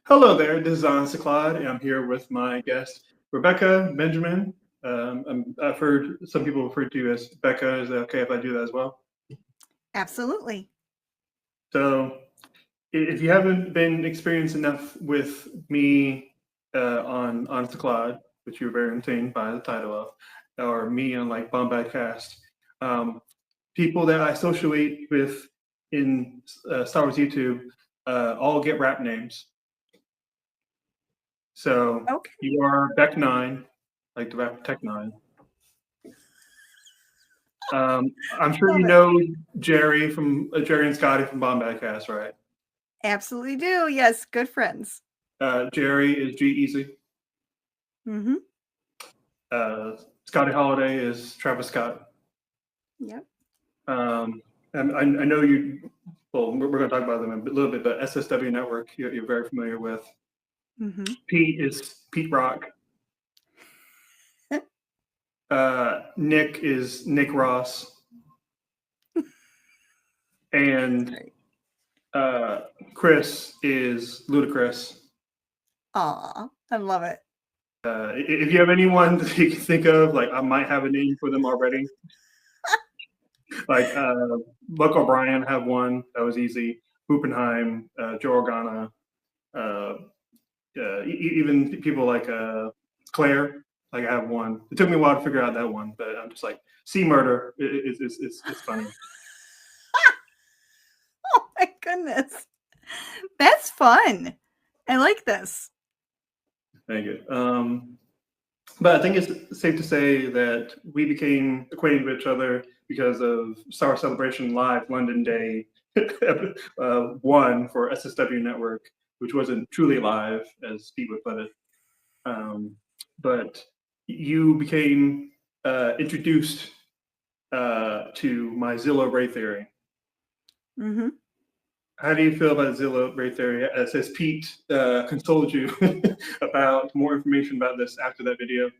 Hello there, this is Honest Klaud, and I'm here with my guest, Rebecca Benjamin. I've heard some people refer to you as Becca. Is it okay if I do that as well? Absolutely. So, if you haven't been experienced enough with me on Honest Klaud, which you're very entertained by the title of, or me on like Bombad Cast, um, people that I associate with in Star Wars YouTube all get rap names. So Okay. you are Beck Nine, like the rapper Tech Nine. I'm sure Love you it. know Jerry and Scotty from Bombad Cast, right? Absolutely do. Yes, good friends. Jerry is G Easy. Mm-hmm. Scotty Holiday is Travis Scott. Yep. And I know you. Well, we're going to talk about them a little bit, but SSW Network you're very familiar with. Mm-hmm. Pete is Pete Rock. Nick is Nick Ross, and Great. Chris is Ludacris. Aw, I love it. If you have anyone that you can think of, like I might have a name for them already. Like Buck O'Brien have one that was easy. Hoopenheim, Joe Organa, uh, even people like Claire. Like I have one. It took me a while to figure out that one, but I'm just like Sea Murder. It's funny. Oh my goodness. That's fun. I like this. Thank you. But I think it's safe to say that we became acquainted with each other because of Star Wars Celebration Live London Day 1 for SSW Network, which wasn't truly live, as Pete would put it. But you became introduced to my Zillow Ray theory. Mm-hmm. How do you feel about Zillow Ray theory? As Pete consoled you about more information about this after that video?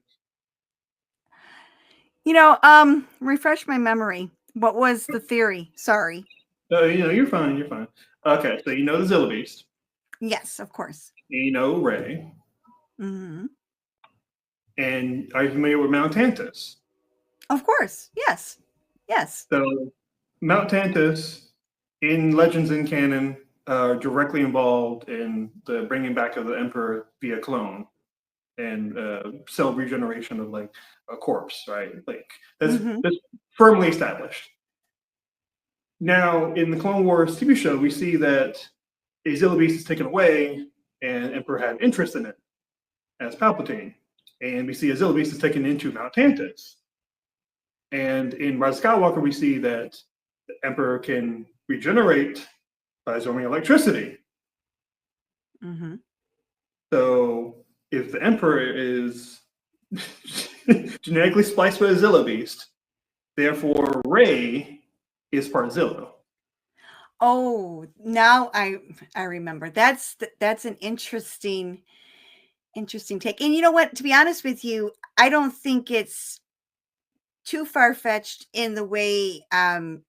Refresh my memory. What was the theory? Sorry. You're fine. You're fine. Okay, so you know the Zilla Beast. Yes, of course. You know Ray. Mm-hmm. And are you familiar with Mount Tantus? Of course. Yes. Yes. So Mount Tantus in Legends and canon are directly involved in the bringing back of the Emperor via clone and cell regeneration of like a corpse, right? Like Mm-hmm. that's firmly established. Now in the Clone Wars TV show, we see that a Zilla Beast is taken away, and Emperor had interest in it as Palpatine. And we see a Zilla Beast is taken into Mount Tantus. And in Rise of Skywalker, we see that the Emperor can regenerate by absorbing electricity. Mm-hmm. So if the Emperor is genetically spliced with a Zilla Beast, therefore Rey is part Zilla. Oh, now I remember. That's an interesting take. And you know what? To be honest with you, I don't think it's too far-fetched in the way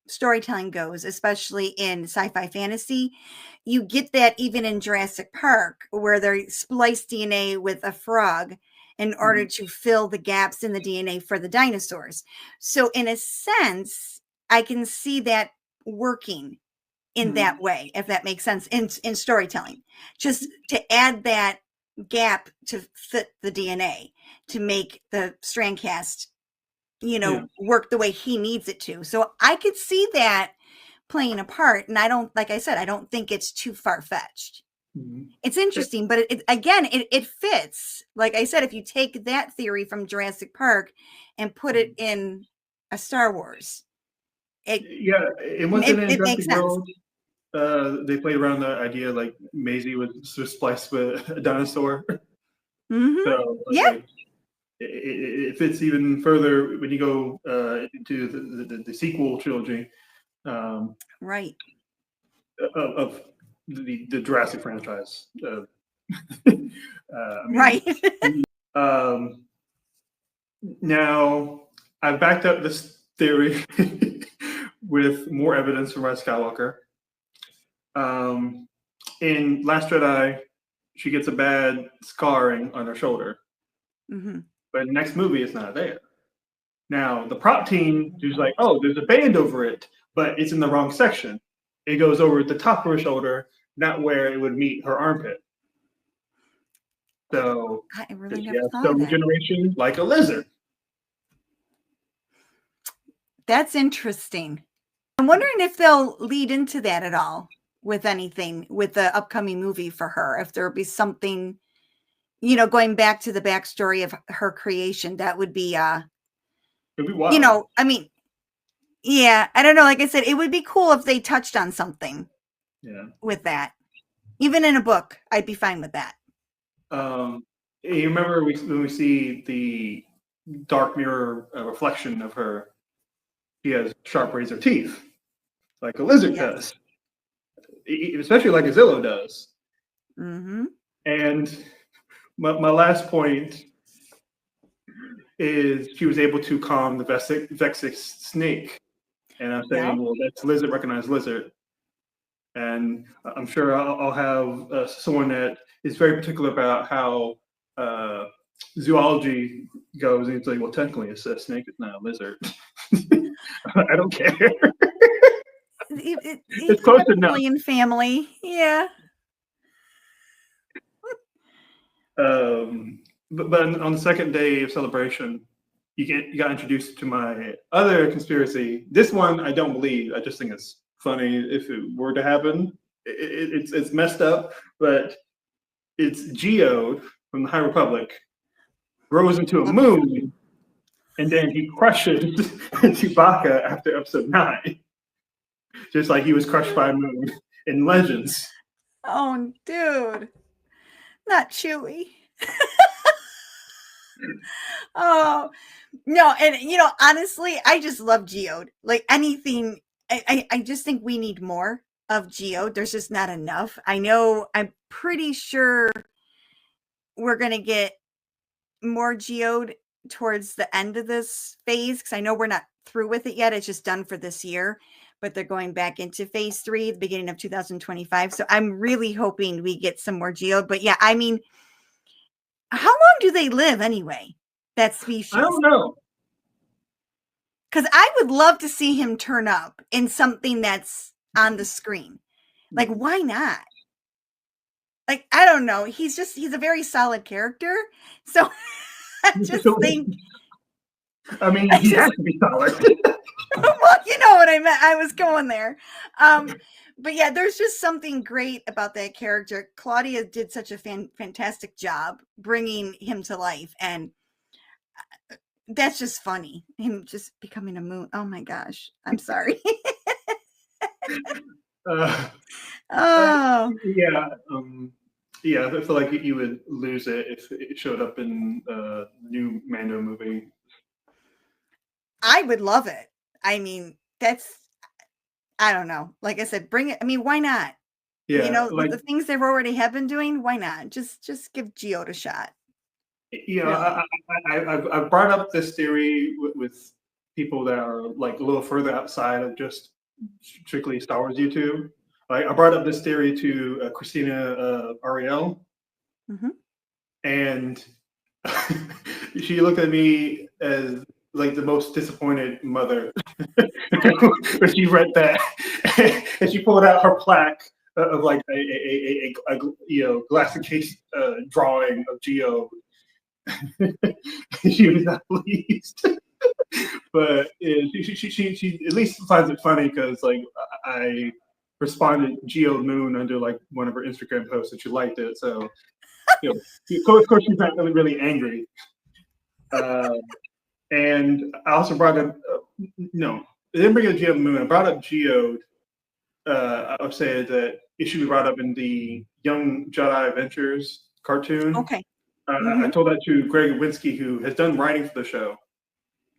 storytelling goes, especially in sci-fi fantasy. You get that even in Jurassic Park, where they splice DNA with a frog in order to fill the gaps in the DNA for the dinosaurs. So in a sense, I can see that working in that way, if that makes sense, in storytelling. Just to add that gap to fit the DNA to make the strand cast work the way he needs it to. So I could see that playing a part. And I don't, like I said, I don't think it's too far-fetched. It's interesting, but it fits. Like I said, if you take that theory from Jurassic Park and put it in a Star Wars, it wasn't in it makes Jurassic sense. World. They played around the idea like Maisie was spliced with a dinosaur. Mm-hmm. So Yeah. It fits even further when you go into the sequel trilogy. Right. Of the Jurassic franchise. Right. Now, I've backed up this theory with more evidence from Rise of Skywalker. In Last Jedi, she gets a bad scarring on her shoulder. Mm-hmm. But in the next movie, it's not there. Now, the prop team is like, oh, there's a band over it, but it's in the wrong section. It goes over the top of her shoulder, not where it would meet her armpit. So, I really she never has thought stone of that. regeneration like a lizard. That's interesting. I'm wondering if they'll lead into that at all with anything with the upcoming movie for her. If there'll be something, going back to the backstory of her creation, that would be, It'd be wild. I mean, yeah, I don't know. Like I said, it would be cool if they touched on something with that. Even in a book, I'd be fine with that. You remember when we see the dark mirror reflection of her, she has sharp razor teeth, like a lizard does, especially like a Zillow does. Mm-hmm. And my last point is she was able to calm the Vexix snake. And I'm saying, well, that's lizard, recognized lizard. And I'm sure I'll have someone that is very particular about how zoology goes. And it's like, well, technically, it's a snake, it's not a lizard. I don't care. It's close enough. Alien family, yeah. But on the second day of celebration, you got introduced to my other conspiracy. This one I don't believe. I just think it's funny if it were to happen. It's messed up, but it's Geode from the High Republic grows into a moon, and then he crushes Chewbacca after episode 9, just like he was crushed by a moon in Legends. Oh, dude, not Chewie. Oh no, and honestly, I just love Geode. Like anything, I just think we need more of Geode. There's just not enough. I'm pretty sure we're gonna get more Geode towards the end of this phase, because I know we're not through with it yet. It's just done for this year, but they're going back into phase 3 the beginning of 2025. So I'm really hoping we get some more Geode. But yeah, I mean, how long do they live anyway, that species? I don't know. Because I would love to see him turn up in something that's on the screen. Like, why not? Like, I don't know. He's a very solid character. So I just think. I mean, he has to be solid. Well, you know what I meant. I was going there. But yeah, there's just something great about that character. Claudia did such a fantastic job bringing him to life. And that's just funny. Him just becoming a moon. Oh my gosh. I'm sorry. Yeah. Yeah, I feel like you would lose it if it showed up in the new Mando movie. I would love it. I mean, I don't know. Like I said, bring it. I mean, why not? Yeah, with the things they've already have been doing, why not? Just give Geode a shot. Yeah, really. I've brought up this theory with people that are like a little further outside of just strictly Star Wars YouTube. Like I brought up this theory to Christina Ariel, and she looked at me as like the most disappointed mother when she read that, and she pulled out her plaque of like a glass case drawing of Geo. She was not pleased, but she at least finds it funny because like I responded Geo Moon under like one of her Instagram posts and she liked it, so of course she's not really angry. And I also brought up no, I didn't bring up Geo Moon. I brought up Geode. I would say that it should be brought up in the Young Jedi Adventures cartoon. Okay. I told that to Greg Winsky, who has done writing for the show.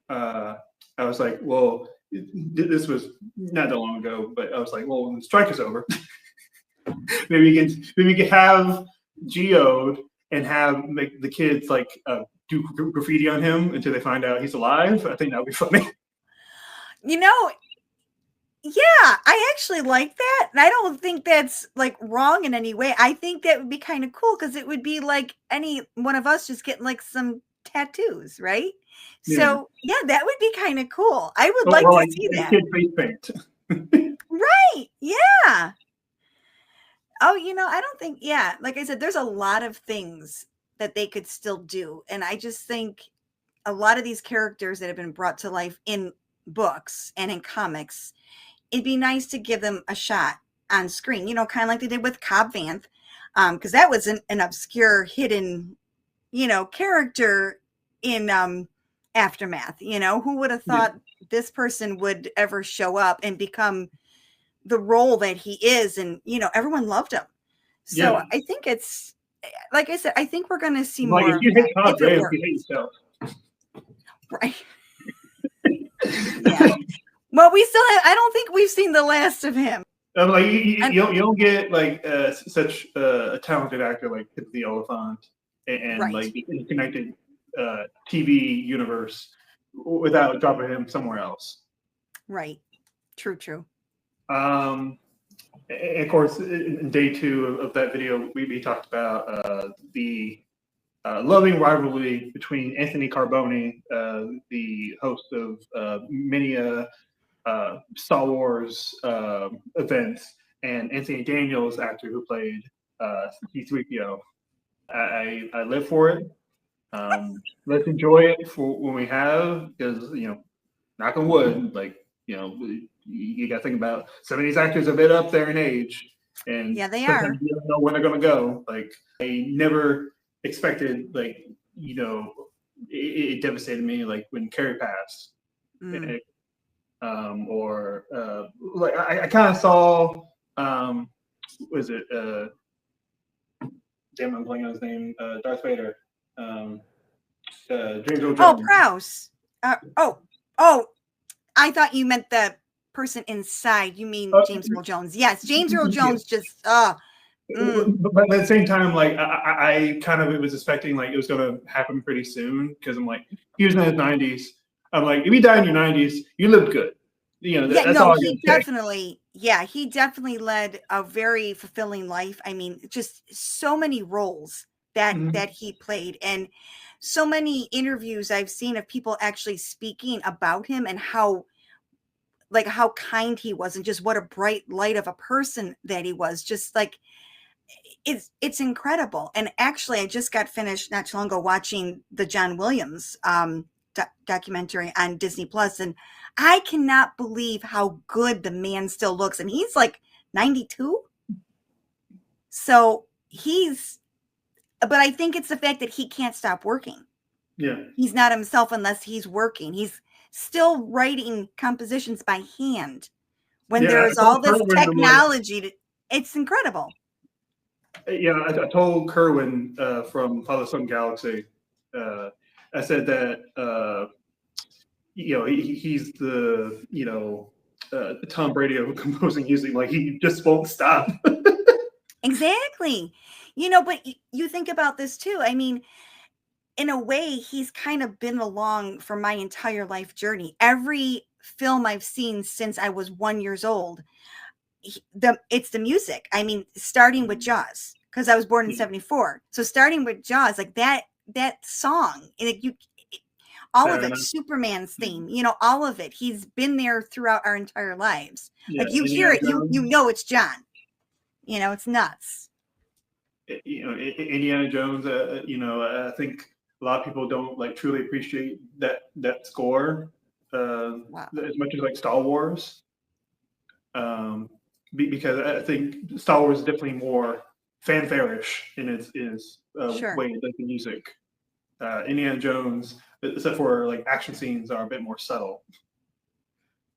I was like, well, this was not that long ago, but I was like, well, when the strike is over, maybe we can have Geode and make the kids like do graffiti on him until they find out he's alive. I think that would be funny. Yeah, I actually like that, and I don't think that's, like, wrong in any way. I think that would be kinda cool because it would be like any one of us just getting, like, some tattoos, right? Yeah. So, yeah, that would be kinda cool. I would like Or to like see a that. kid face paint. Right, yeah. Oh, I don't think yeah, like I said, there's a lot of things that they could still do, and I just think a lot of these characters that have been brought to life in books and in comics, it'd be nice to give them a shot on screen, kind of like they did with Cobb Vanth, because that was an obscure, hidden, character in Aftermath. Who would have Yeah. thought this person would ever show up and become the role that he is? And, everyone loved him. So Yeah. I think like I said, I think we're going to see Like more if of you that hate Todd if it Graves, you works. hate yourself. Right. Yeah. Well, I don't think we've seen the last of him. Like And you don't get like such a talented actor like the Oliphant and right. like the connected TV universe without dropping him somewhere else. Right. True. And of course, in day two of that video, we talked about the loving rivalry between Anthony Carboni, the host of many Star Wars events, and Anthony Daniels, actor who played C-3PO. I live for it. Let's enjoy it for when we have, because knock on wood, like you got to think about some of these actors are a bit up there in age, and Yeah, they sometimes are. you don't know when they're going to go. Like I never expected, like it devastated me, like when Carrie passed. Mm. Or like I kind of saw was it damn I'm blanking on his name, Darth Vader, James Earl Oh, Jones. Prowse. Oh, I thought you meant the person inside. You mean James Earl Jones. Yes, James Earl Yeah. Jones just But at the same time, like I kind of was expecting like it was going to happen pretty soon because I'm like he was in his 90s. I'm like if you died in your 90s, you lived good. Yeah, That's no, all I got to say. he definitely led a very fulfilling life. I mean, just so many roles that Mhm. that he played, and so many interviews I've seen of people actually speaking about him and how kind he was and just what a bright light of a person that he was. Just like it's incredible. And actually, I just got finished not too long ago watching the John Williams documentary on Disney Plus, and I cannot believe how good the man still looks. And he's like 92, so but I think it's the fact that he can't stop working. Yeah. He's not himself unless he's working. He's still writing compositions by hand when Yeah, there's I told all this Kerwin, I'm like, technology. It's incredible. yeah, I told Kerwin from Father Son Galaxy. Uh, I said that he's the Tom Brady of composing music. Like he just won't stop. Exactly. But you think about this too. I mean, in a way, he's kind of been along for my entire life journey. Every film I've seen since I was 1 years old, it's the music. I mean, starting with Jaws, because I was born in '74. So starting with Jaws, like that song, and all of it, Superman's theme, all of it. He's been there throughout our entire lives. Yeah, Like you hear Indiana it, you Jones. know it's John. It's nuts. Indiana Jones. I think a lot of people don't like truly appreciate that score Wow. as much as like Star Wars. Because I think Star Wars is definitely more fanfare-ish in its Sure. way it does the music. Indiana Jones, except for like action scenes, are a bit more subtle.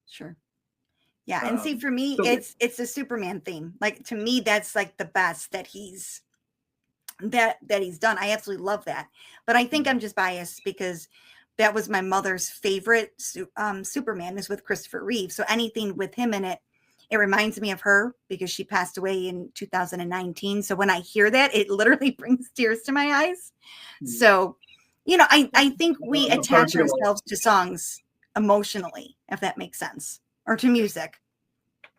Sure. Yeah, and see, for me, So it's the Superman theme. Like to me, that's like the best that he's done. I absolutely love that. But I think I'm just biased because that was my mother's favorite Superman is with Christopher Reeve. So anything with him in it, it reminds me of her because she passed away in 2019. So when I hear that, it literally brings tears to my eyes. So, I think we I'm sorry attach for your loss. ourselves to songs emotionally, if that makes sense, or to music.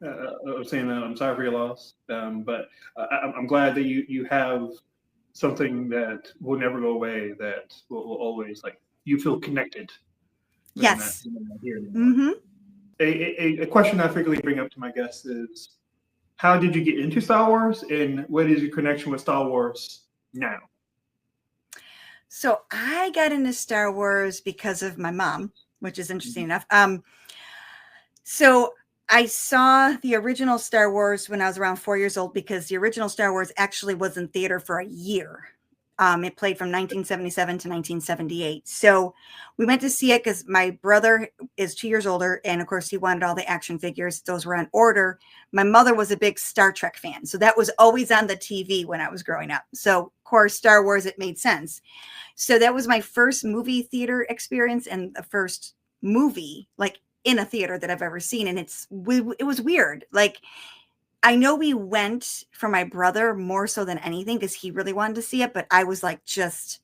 I was saying I'm sorry for your loss, but I'm glad that you have something that will never go away, that will always like you feel connected Yes. when they're not here anymore. Mm-hmm. A question I frequently bring up to my guests is, how did you get into Star Wars, and what is your connection with Star Wars now? So I got into Star Wars because of my mom, which is interesting enough. So I saw the original Star Wars when I was around 4 years old, because the original Star Wars actually was in theater for a year. It played from 1977 to 1978. So we went to see it because my brother is 2 years older. And of course, he wanted all the action figures. Those were on order. My mother was a big Star Trek fan. So that was always on the TV when I was growing up. So, of course, Star Wars, it made sense. So that was my first movie theater experience, and the first movie like in a theater that I've ever seen. And it was weird. Like, I know we went for my brother more so than anything because he really wanted to see it, but I was like just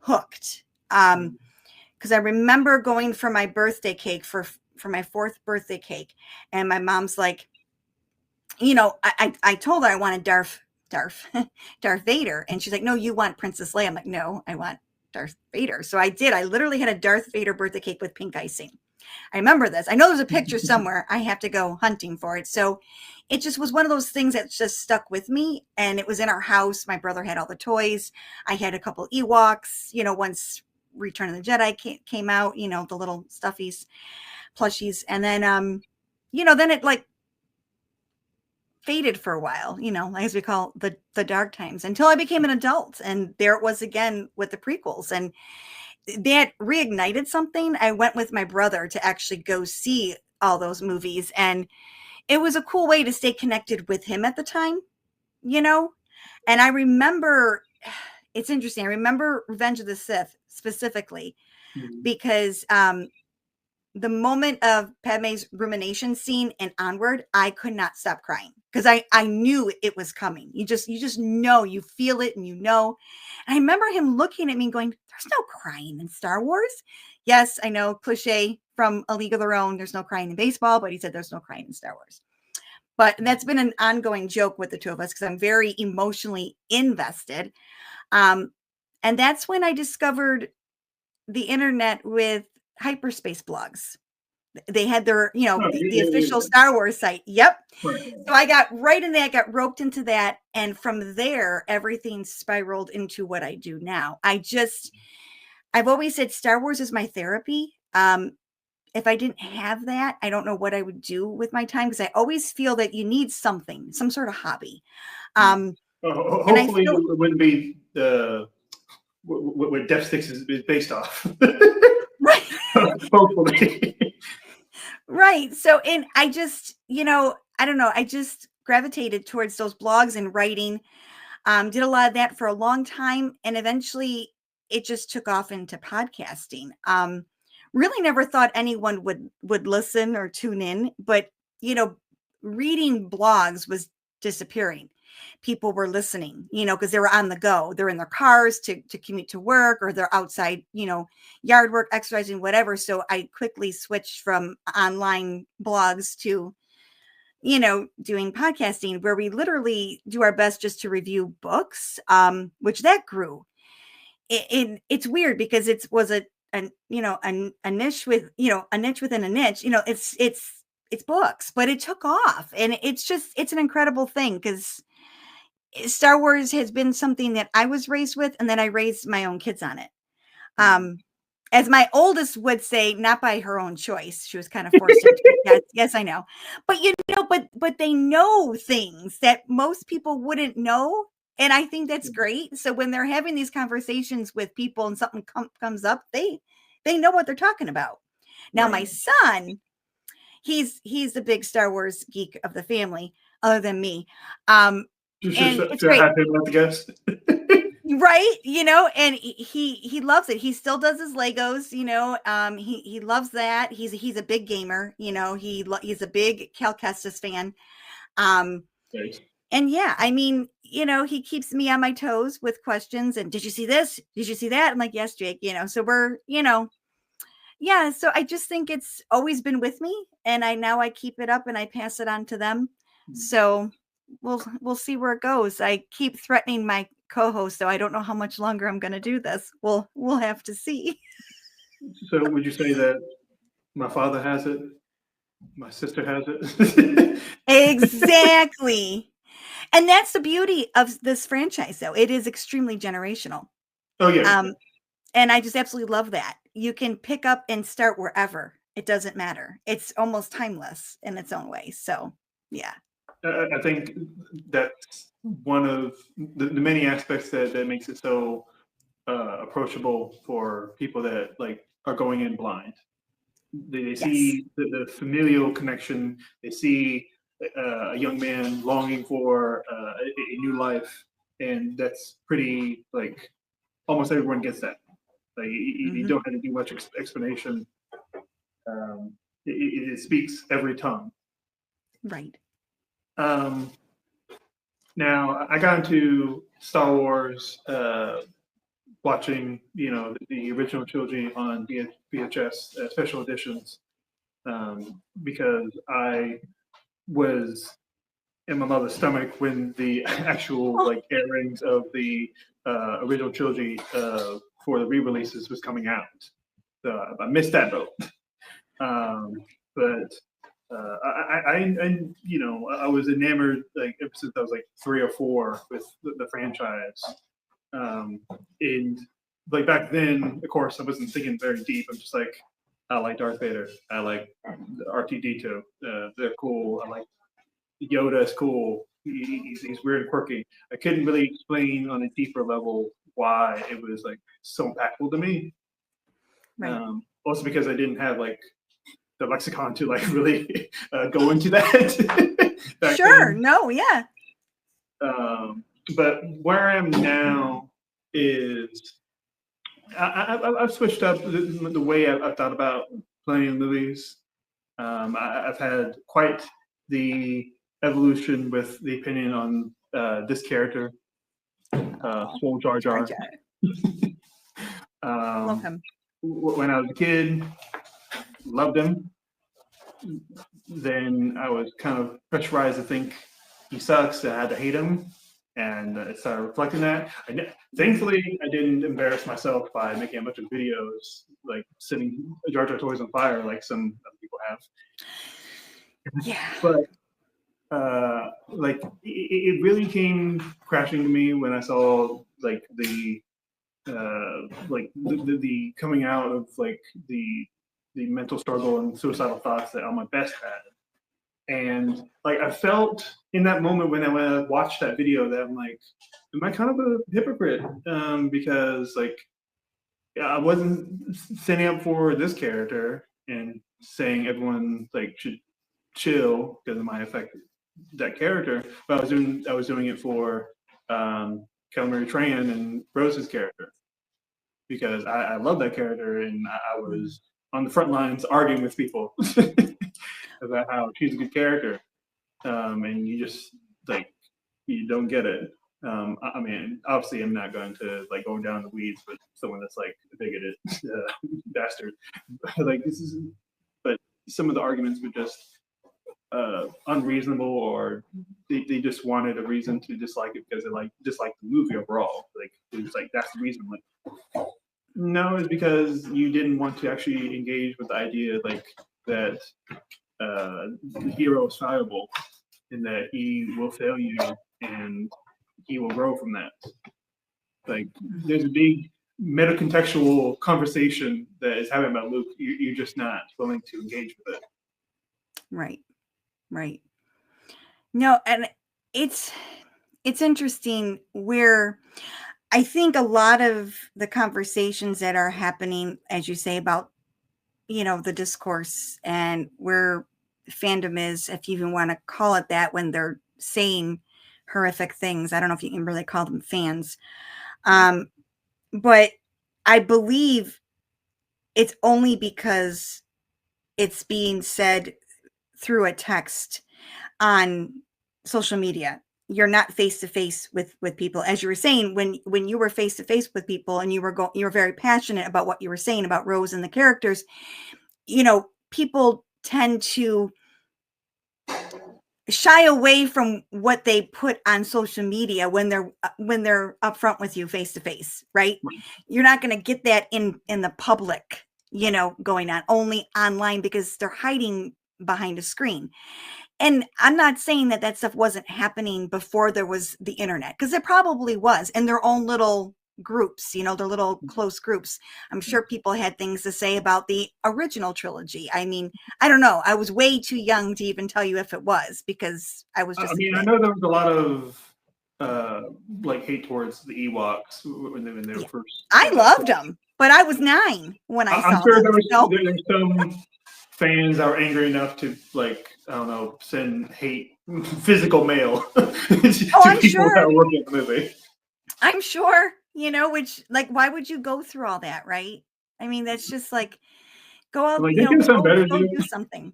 hooked. Because I remember going for my birthday cake for my fourth birthday cake, and my mom's like, I told her I wanted Darth Darth Vader, and she's like, no, you want Princess Leia. I'm like, no, I want Darth Vader. So I did. I literally had a Darth Vader birthday cake with pink icing. I remember this. I know there's a picture somewhere. I have to go hunting for it. So it just was one of those things that just stuck with me. And it was in our house. My brother had all the toys. I had a couple Ewoks, once Return of the Jedi came out, the little stuffies, plushies. And then, then it like faded for a while, as we call the dark times, until I became an adult. And there it was again with the prequels. And that reignited something. I went with my brother to actually go see all those movies, and it was a cool way to stay connected with him at the time, And I remember, it's interesting. I remember Revenge of the Sith specifically Mhm. because the moment of Padme's rumination scene and onward, I could not stop crying because I knew it was coming. You just know, you feel it, and And I remember him looking at me and going, there's no crying in Star Wars. Yes, I know, cliche from A League of Their Own. There's no crying in baseball, but he said there's no crying in Star Wars. But that's been an ongoing joke with the two of us because I'm very emotionally invested. And that's when I discovered the internet with hyperspace blogs. They had their, Oh, the official Star Wars site. Yep. right. So I got right in that, got roped into that. And from there, everything spiraled into what I do now. I've always said Star Wars is my therapy. If I didn't have that, I don't know what I would do with my time, because I always feel that you need something, some sort of hobby. And I Hopefully, feel it wouldn't be what Death Sticks is based off. right. Hopefully. Right. So, and I just, I don't know, I just gravitated towards those blogs and writing. Did a lot of that for a long time, and eventually it just took off into podcasting. Really never thought anyone would listen or tune in, but you know, reading blogs was disappearing. People were listening, because they were on the go. They're in their cars to commute to work, or they're outside, yard work, exercising, whatever. So I quickly switched from online blogs to doing podcasting, where we literally do our best just to review books, which that grew. It's weird because it was a niche with, a niche within a niche, it's books, but it took off, and it's an incredible thing because Star Wars has been something that I was raised with, and then I raised my own kids on it. Um, as my oldest would say, not by her own choice. She was kind of forced into it. Yes, yes, I know. But but they know things that most people wouldn't know. And I think that's great. So when they're having these conversations with people and something comes up, they know what they're talking about. Now, my Right. son, he's the big Star Wars geek of the family, other than me. Um, Just and it's so I great. have to let the guess. Right, and he loves it. He still does his Legos, he loves that. He's a big gamer, he's a big Cal Kestis fan. Um, Right. and yeah, I mean, he keeps me on my toes with questions and, did you see this? Did you see that? I'm like, yes, Jake, so we're, yeah, so I just think it's always been with me, and I keep it up and I pass it on to them. So we'll see where it goes. I keep threatening my co-host, so I don't know how much longer I'm going to do this. We'll have to see. So would you say that my father has it, my sister has it? Exactly. And that's the beauty of this franchise, though. It is extremely generational. Oh yeah. And I just absolutely love that. You can pick up and start wherever. It doesn't matter. It's almost timeless in its own way. So, yeah. I think that's one of the many aspects that makes it so approachable for people that like are going in blind. They Yes. see the familial connection. They see a young man longing for a new life, and that's pretty like almost everyone gets that. Like you Hmm. don't have to do much explanation. It speaks every tongue. Right. Um, Now I got into Star Wars watching, the original trilogy on VHS special editions because I was in my mother's stomach when the actual Oh, like airings of the original trilogy for the re-releases was coming out. So I missed that boat. But I was enamored like ever since I was like 3 or 4 with the franchise. And like back then, of course, I wasn't thinking very deep. I'm just like, I like Darth Vader. I like R2D2. They're cool. I like Yoda is cool. He's weird and quirky. I couldn't really explain on a deeper level why it was like so impactful to me. right. Also because I didn't have like the lexicon to like really go into that back Sure. then. No, yeah. But where I am now is I've switched up the way I've thought about playing movies. I've had quite the evolution with the opinion on this character, Oh, Swole Jar Jar Jar. Jar. Love Um, him. when I was a kid, loved him. Then I was kind of pressurized to think he sucks. I had to hate him, and I started reflecting that. Thankfully, I didn't embarrass myself by making a bunch of videos like setting Jar Jar toys on fire, like some other people have. Yeah. But like it really came crashing to me when I saw like the coming out of like the mental struggle and suicidal thoughts that Alma Best had. And like I felt in that moment when I watched that video that I'm like, am I kind of a hypocrite? Because like I wasn't standing up for this character and saying everyone like should chill because it might affect that character, but I was doing it for Calamari Tran and Rose's character because I love that character and I was on the front lines arguing with people about how she's a good character, and you just like you don't get it. I mean, obviously, I'm not going to like go down the weeds with someone that's like a bigoted bastard. Like this is, but some of the arguments were just unreasonable, or they just wanted a reason to dislike it because they like disliked the movie overall. Like it was like that's the reason. Like no, it's because you didn't want to actually engage with the idea like that the hero is fallible and that he will fail you and he will grow from that. Like there's a big meta contextual conversation that is happening about Luke. You're just not willing to engage with it. Right. Right. No, and it's it's interesting where I think a lot of the conversations that are happening, as you say, about, the discourse and where fandom is, if you even want to call it that, when they're saying horrific things. I don't know if you can really call them fans. Um, but I believe it's only because it's being said through a text on social media. you're not face to face with people, as you were saying, when you were face to face with people and you were very passionate about what you were saying about Rose and the characters. People tend to shy away from what they put on social media when they're upfront with you face to face, right? You're not going to get that in the public, going on, only online, because they're hiding behind a screen. And I'm not saying that stuff wasn't happening before there was the internet, because it probably was in their own little groups, their little close groups. I'm sure people had things to say about the original trilogy. I mean, I don't know. I was way too young to even tell you if it was, because I was I just a mean, I kid. know there was a lot of like hate towards the Ewoks when they were Yeah. first. I loved them, but I was 9 when I I'm saw sure them. there was some fans that were angry enough to, like, I don't know, send hate physical mail Oh, to I'm people that sure. were working at the movie. I'm sure, which, like, why would you go through all that, right? I mean, that's just like, go out, Like, they could have done better, go dude. do something.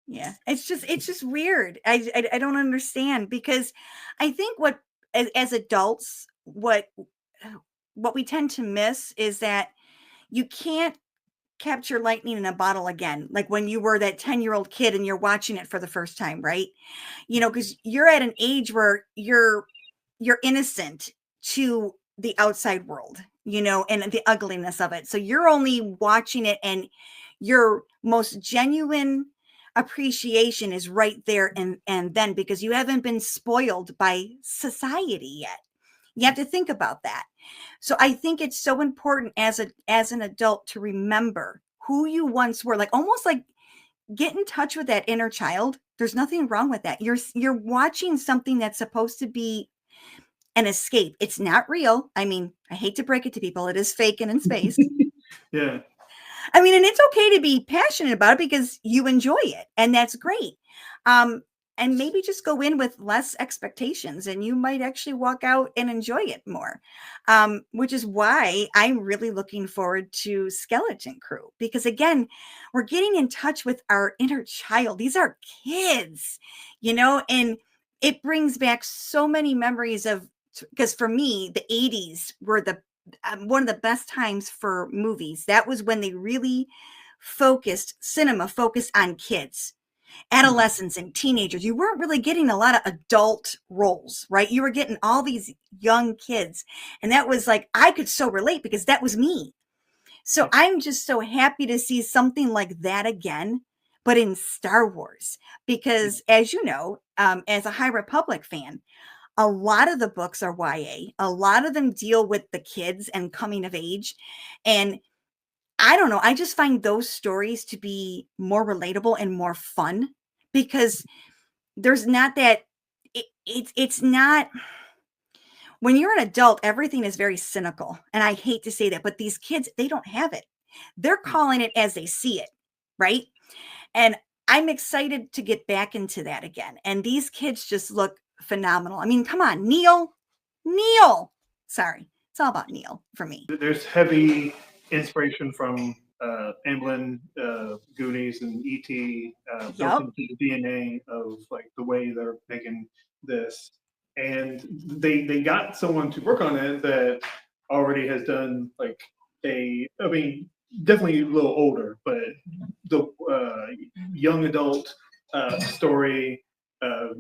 Yeah, it's just weird. I don't understand, because I think what, as adults, what we tend to miss is that you can't capture lightning in a bottle again, like when you were that 10-year-old kid and you're watching it for the first time, right? Because you're at an age where you're innocent to the outside world, and the ugliness of it. So you're only watching it, and your most genuine appreciation is right there and then, because you haven't been spoiled by society yet. You have to think about that. So I think it's so important as an adult to remember who you once were, like, almost like get in touch with that inner child. There's nothing wrong with that. You're watching something that's supposed to be an escape. It's not real. I mean, I hate to break it to people, it is fake and in space. Yeah. I mean, and it's okay to be passionate about it because you enjoy it, and that's great. Um, and maybe just go in with less expectations, and you might actually walk out and enjoy it more. Which is why I'm really looking forward to Skeleton Crew, because again, we're getting in touch with our inner child. These are kids, and it brings back so many memories of, because for me, the 80s were the one of the best times for movies. That was when they really cinema focused on kids, adolescents, and teenagers. You weren't really getting a lot of adult roles, right? You were getting all these young kids. And that was like, I could so relate, because that was me. So I'm just so happy to see something like that again, but in Star Wars, because as you know, as a High Republic fan, a lot of the books are YA. A lot of them deal with the kids and coming of age. And I don't know, I just find those stories to be more relatable and more fun, because there's not that it's not, when you're an adult, everything is very cynical. And I hate to say that, but these kids, they don't have it. They're calling it as they see it, right? And I'm excited to get back into that again. And these kids just look phenomenal. I mean, come on, Neil. Sorry, it's all about Neil for me. There's heavy inspiration from Amblin, Goonies, and ET built Yep. into the DNA of, like, the way they're making this. And they got someone to work on it that already has done, like, I mean, definitely a little older, but the young adult story. A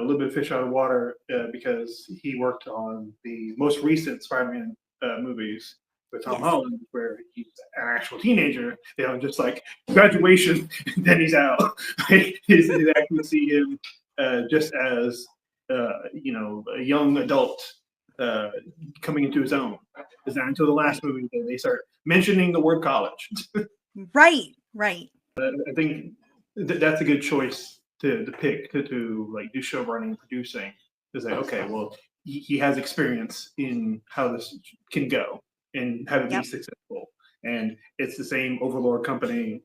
little bit of fish out of water, because he worked on the most recent Spider-Man movies with Tom Yes. Holland, where he's an actual teenager, just like graduation, and then he's out. They actually see him just as a young adult coming into his own. It's not until the last movie that they start mentioning the word college. Right. Right. I think that's a good choice to pick to like do show running and producing. Is like, okay, well, he has experience in how this can go and have it be Yep. successful. And it's the same Overlord company,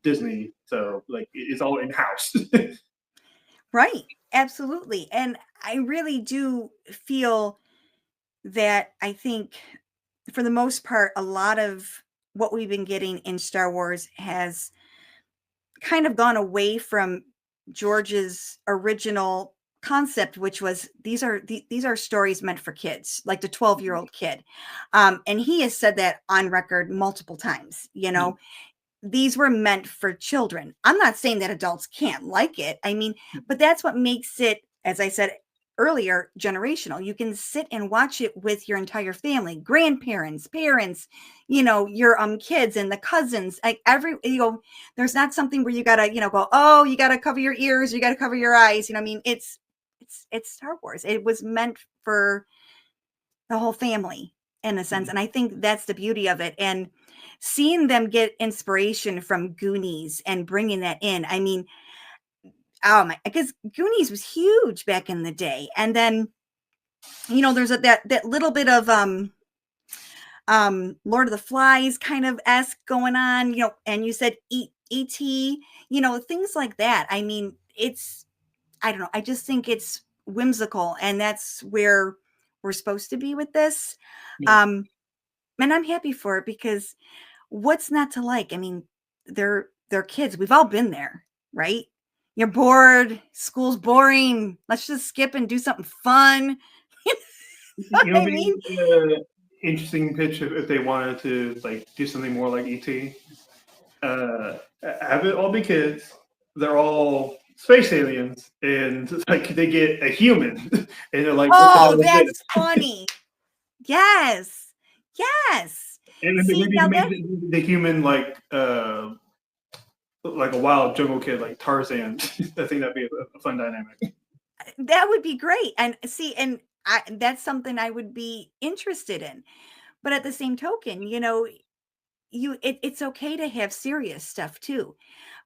Disney. So, like, it's all in house. Right. Absolutely. And I really do feel that, I think for the most part, a lot of what we've been getting in Star Wars has kind of gone away from George's original concept, which was these are stories meant for kids, like the 12-year-old kid. And he has said that on record multiple times, these were meant for children. I'm not saying that adults can't like it. I mean, but that's what makes it, as I said earlier, generational. You can sit and watch it with your entire family, grandparents, parents, your kids and the cousins, like there's not something where you gotta, go, oh, you gotta cover your ears, you gotta cover your eyes. I mean, it's Star Wars. It was meant for the whole family in a sense. And I think that's the beauty of it. And seeing them get inspiration from Goonies and bringing that in, I mean, oh my, because Goonies was huge back in the day. And then, there's that little bit of Lord of the Flies kind of esque going on, and you said E.T., things like that. I mean, I don't know. I just think it's whimsical, and that's where we're supposed to be with this. Yeah. And I'm happy for it, because what's not to like? I mean, they're kids. We've all been there, right? You're bored. School's boring. Let's just skip and do something fun. I mean, Interesting pitch if they wanted to like do something more like ET. Have it all be kids. They're all space aliens, and like they get a human, and they're like, "What the hell oh, is this?" that's funny. Yes. And then See, maybe now make the human like a wild jungle kid, like Tarzan. I think that'd be a fun dynamic. that would be great. And see, and that's something I would be interested in. But at the same token, it's okay to have serious stuff too.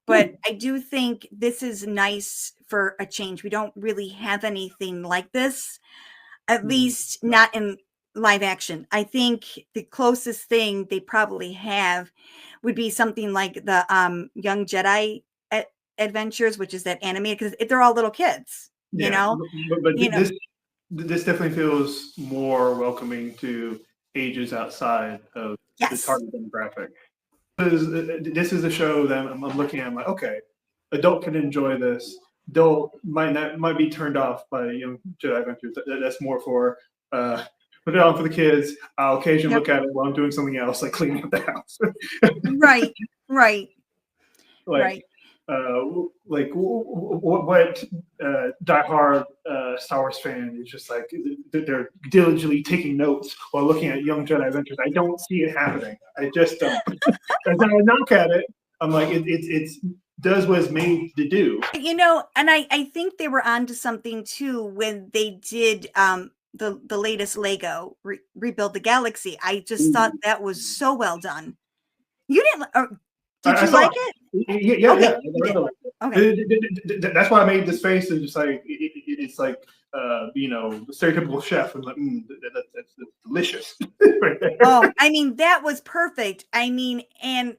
But I do think this is nice for a change. We don't really have anything like this, at least not in live action. I think the closest thing they probably have would be something like the Young Jedi Adventures, which is that animated, because they're all little kids, Yeah, but this definitely feels more welcoming to ages outside of the Yes. target demographic. This is a show that I'm looking at. I'm like, okay, adult can enjoy this. Adult might be turned off by Young Jedi Adventures. That's more for put it on for the kids. I'll occasionally look at it while I'm doing something else, like cleaning up the house. Right. like, what diehard Star Wars fan is just like they're diligently taking notes while looking at Young Jedi Adventures. I don't see it happening. I just don't. As I knock at it, I'm like, it does what it's made to do. And I think they were onto something too when they did the latest Lego Rebuild the Galaxy. I just thought that was so well done. You didn't? Did you like it? Yeah, okay, yeah. Okay. That's why I made this face. It's just like it's like the stereotypical chef. I'm like, that's delicious. Oh, I mean, that was perfect. I mean, and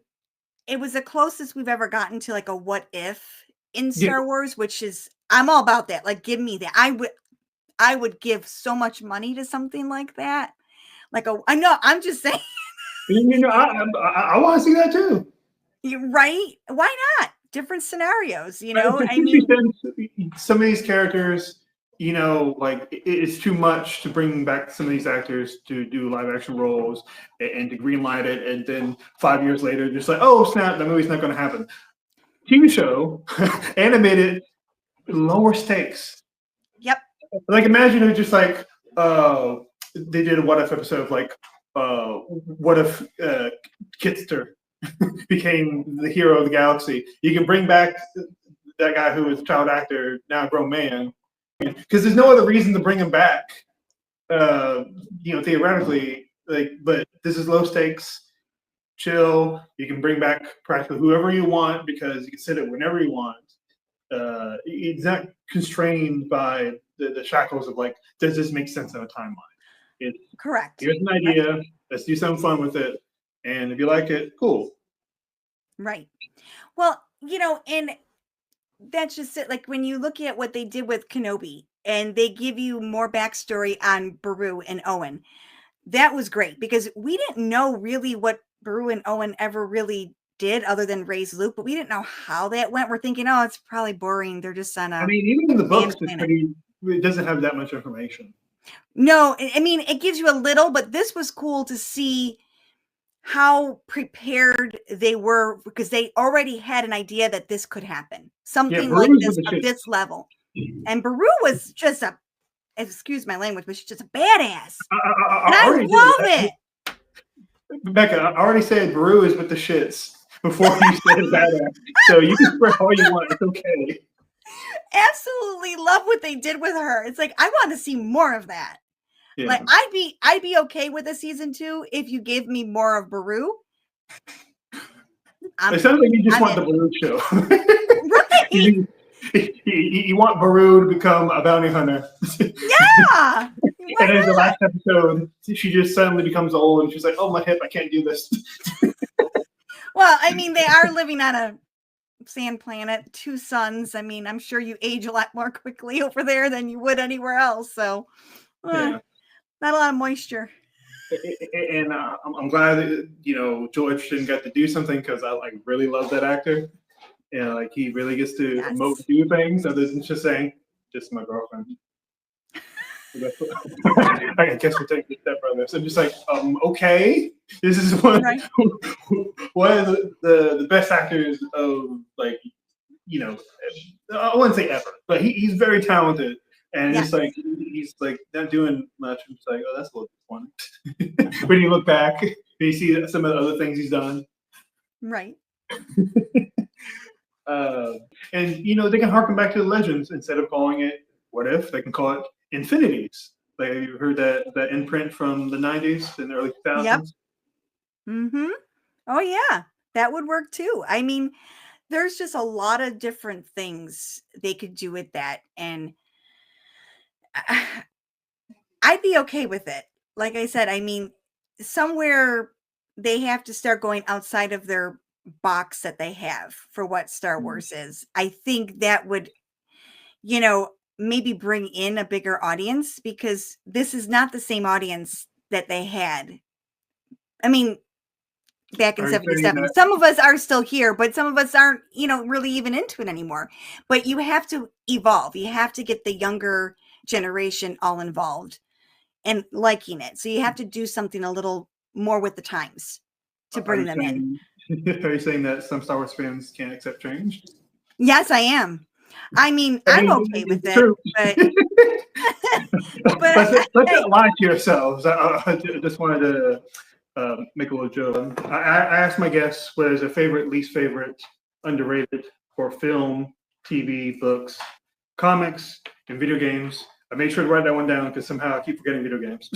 it was the closest we've ever gotten to like a what if in Star Wars, which is, I'm all about that. Like, give me that. I would give so much money to something like that. I know, I'm just saying. I want to see that too. Right? Why not? Different scenarios, I mean, some of these characters, like it's too much to bring back some of these actors to do live action roles and to greenlight it, and then 5 years later, just like, oh snap, the movie's not going to happen. TV show, animated, lower stakes. Yep. Like imagine it just like they did a what if episode of like what if Kitster became the hero of the galaxy. You can bring back that guy who was a child actor, now a grown man, because there's no other reason to bring him back. Theoretically, but this is low stakes, chill. You can bring back practically whoever you want because you can sit it whenever you want. It's not constrained by the shackles of like, does this make sense in a timeline? Correct. Here's an idea. Right. Let's do something fun with it. And if you like it, cool. Right. Well, and that's just it. Like when you look at what they did with Kenobi and they give you more backstory on Beru and Owen, that was great because we didn't know really what Beru and Owen ever really did other than raise Luke, but we didn't know how that went. We're thinking, oh, it's probably boring. They're just on a. I mean, even in the books, it's pretty. it doesn't have that much information. No, I mean, it gives you a little, but this was cool to see how prepared they were because they already had an idea that this could happen. Something like Bruce this with the of shit. this level. And Baru was just a, excuse my language, but she's just a badass. And I love it. Becca, I already said Brew is with the shits before you said badass. So you can spread all you want. It's okay. Absolutely love what they did with her. It's like I want to see more of that. Yeah. Like I'd be okay with a season 2 if you gave me more of Baru. It sounds like you just want the Baru show. Right. You want Baru to become a bounty hunter. Yeah. And then the last episode, she just suddenly becomes old and she's like, oh, my hip, I can't do this. Well, I mean, they are living on a sand planet, 2 suns. I mean, I'm sure you age a lot more quickly over there than you would anywhere else. So, not a lot of moisture. And I'm glad that, George didn't get to do something because I really love that actor. And he really gets to do things other than just saying, just my girlfriend. I guess we're taking a step brother. So I'm just like, okay, this is one of the best actors of I wouldn't say ever, but he's very talented, and just he's not doing much. I'm just like, oh, that's a little disappointing. When you look back, and you see some of the other things he's done, right? And they can harken back to the legends instead of calling it "What If." They can call it infinities. Like, have you heard that imprint from the 90s and the early 2000s? Yep. Mm-hmm. Oh yeah, that would work too. I mean, there's just a lot of different things they could do with that, and I'd be okay with it. Like I said, I mean, somewhere they have to start going outside of their box that they have for what Star Wars is. I think that would, maybe bring in a bigger audience because this is not the same audience that they had. I mean, back in 77. Some of us are still here, but some of us aren't, really even into it anymore. But you have to evolve. You have to get the younger generation all involved and liking it. So you have to do something a little more with the times to bring them in. Are you saying that some Star Wars fans can't accept change? Yes, I am. I mean, I'm okay with it, but let's not lie to yourselves. I just wanted to make a little joke. I asked my guests what is their favorite, least favorite, underrated for film, TV, books, comics, and video games. I made sure to write that one down because somehow I keep forgetting video games.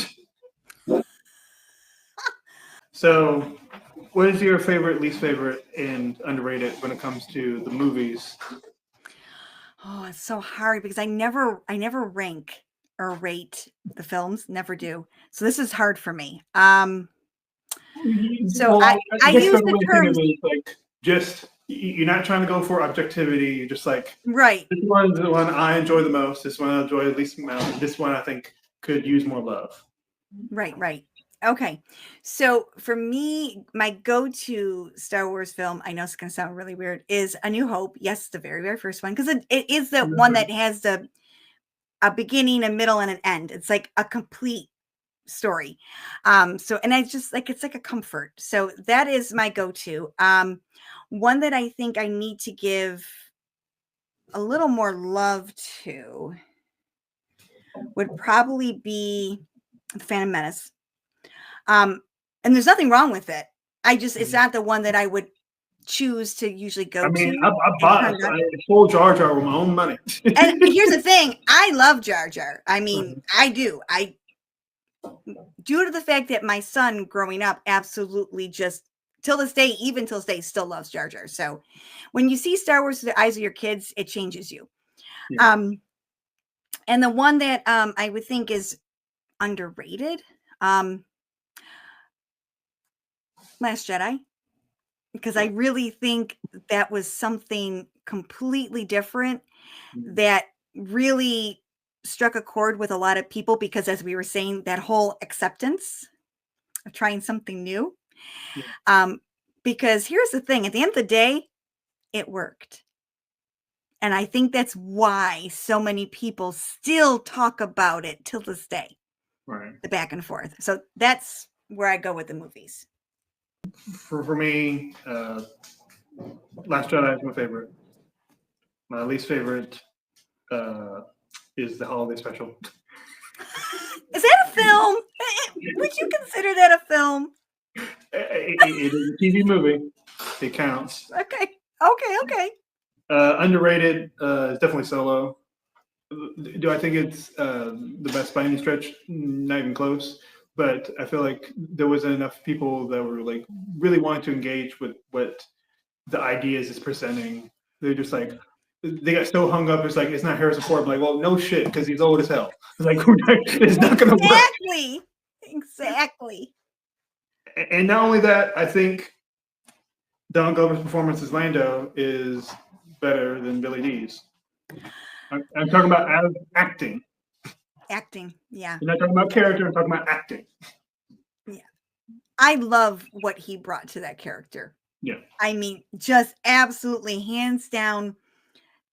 So, what is your favorite, least favorite, and underrated when it comes to the movies? Oh, it's so hard because I never rank or rate the films. Never do. So this is hard for me. So I use the terms just you're not trying to go for objectivity. You're just like, right. This one's the one I enjoy the most. This one I enjoy the least amount. This one I think could use more love. Right. Okay. So for me, my go-to Star Wars film, I know it's going to sound really weird, is A New Hope. Yes, the very, very first one, because it is the one that has a beginning, a middle, and an end. It's like a complete story. And I just it's like a comfort. So that is my go-to. One that I think I need to give a little more love to would probably be The Phantom Menace. And there's nothing wrong with it. It's not the one that I would choose to usually go to. I bought a full Jar Jar with my own money. And here's the thing. I love Jar Jar. I mean, I do. Due to the fact that my son growing up absolutely just till this day still loves Jar Jar. So when you see Star Wars through the eyes of your kids, it changes you. Yeah. And the one that I would think is underrated, Last Jedi, because I really think that was something completely different that really struck a chord with a lot of people because, as we were saying, that whole acceptance of trying something new. Yeah. Because here's the thing, at the end of the day, it worked. And I think that's why so many people still talk about it till this day, Right. the back and forth. So that's where I go with the movies. For me, Last Jedi is my favorite. My least favorite is the holiday special. Is that a film? Would you consider that a film? It is a TV movie. It counts. Okay. Underrated is definitely Solo. Do I think it's the best by any stretch? Not even close. But I feel like there wasn't enough people that were like really wanting to engage with what the ideas it's presenting. They're just like they got so hung up. It's like it's not Harrison Ford. I'm like, well, no shit, because he's old as hell. It's like it's not gonna work. Exactly. And not only that, I think Don Glover's performance as Lando is better than Billy D's. I'm talking about acting. Acting, yeah. I'm not talking about character. I'm talking about acting. Yeah. I love what he brought to that character. Yeah. I mean, just absolutely hands down.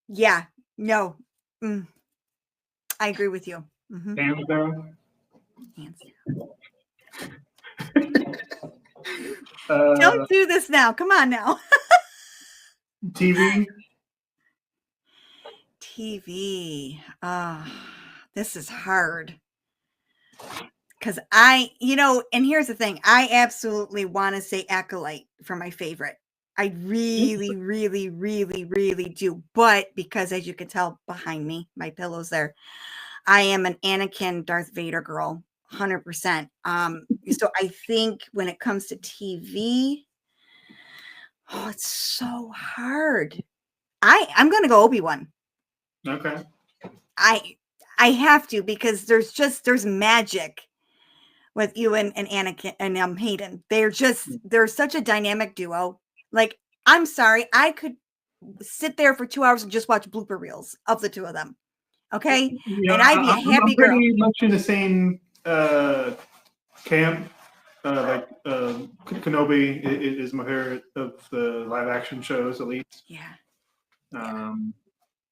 Yeah. No. I agree with you. Mm-hmm. Hands down. Hands down. Don't do this now. Come on now. TV. This is hard. Because and here's the thing. I absolutely want to say Acolyte for my favorite. I really, really, really, really do. But because as you can tell behind me, my pillow's there, I am an Anakin Darth Vader girl, 100%. So I think when it comes to TV, it's so hard. I'm going to go Obi-Wan. Okay. I have to, because there's magic with you and Anakin and Hayden. They're such a dynamic duo. Like, I'm sorry, I could sit there for 2 hours and just watch blooper reels of the two of them. Okay, Yeah, and I'd be a happy I'm girl. pretty much in the same camp. Like Kenobi is my favorite of the live action shows, at least. Yeah.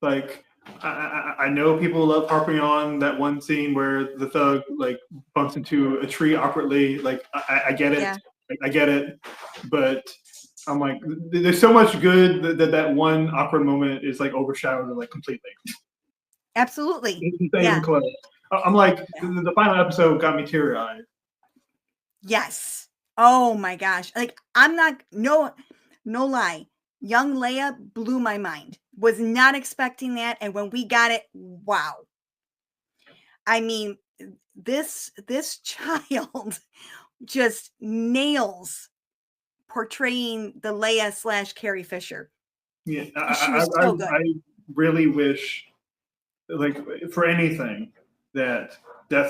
Like I know people love harping on that one scene where the thug like bumps into a tree awkwardly. Like I get it, I get it, but I'm like, there's so much good that one awkward moment is like overshadowed like completely. Absolutely. It's not even close. I'm like, the final episode got me teary-eyed. Yes. Oh my gosh. Like, I'm not, no lie. Young Leia blew my mind. Was not expecting that. And when we got it, wow. I mean, this child just nails portraying the Leia / Carrie Fisher. Yeah, She was so good. I really wish, like, for anything, that's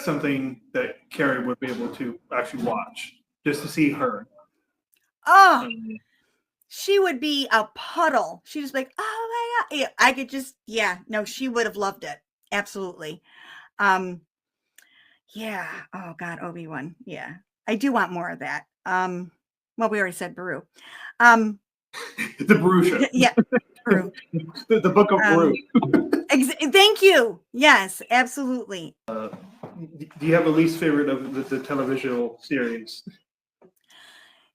something that Carrie would be able to actually watch, just to see her. Oh, she would be a puddle. She'd just be like, oh my God. Yeah, I could just, no, she would have loved it. Absolutely. Yeah. Oh God, Obi-Wan. Yeah. I do want more of that. Well, we already said Beru. The Beru show. Yeah. Beru. the Book of Beru. Thank you. Yes, absolutely. Do you have a least favorite of the televisual series?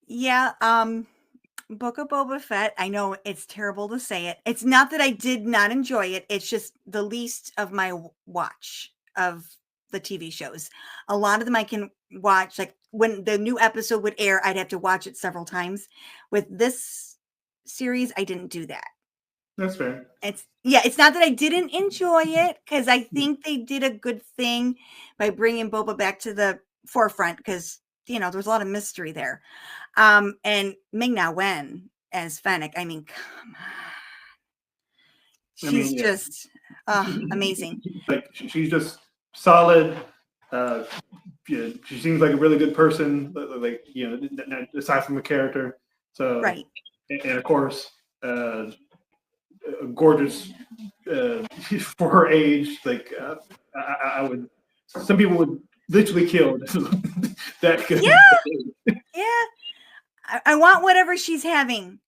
Yeah. Book of Boba Fett. I know it's terrible to say it. It's not that I did not enjoy it. It's just the least of my watch of the TV shows. A lot of them I can watch. Like when the new episode would air, I'd have to watch it several times. With this series, I didn't do that. That's fair. It's not that I didn't enjoy it, because I think they did a good thing by bringing Boba back to the forefront, because there's a lot of mystery there. And Ming-Na Wen as Fennec, I mean, come on. She's just amazing. Like she's just solid. She seems like a really good person. Like aside from the character. So right. And of course, gorgeous for her age. Like I would. Some people would literally kill that good. Yeah. I want whatever she's having.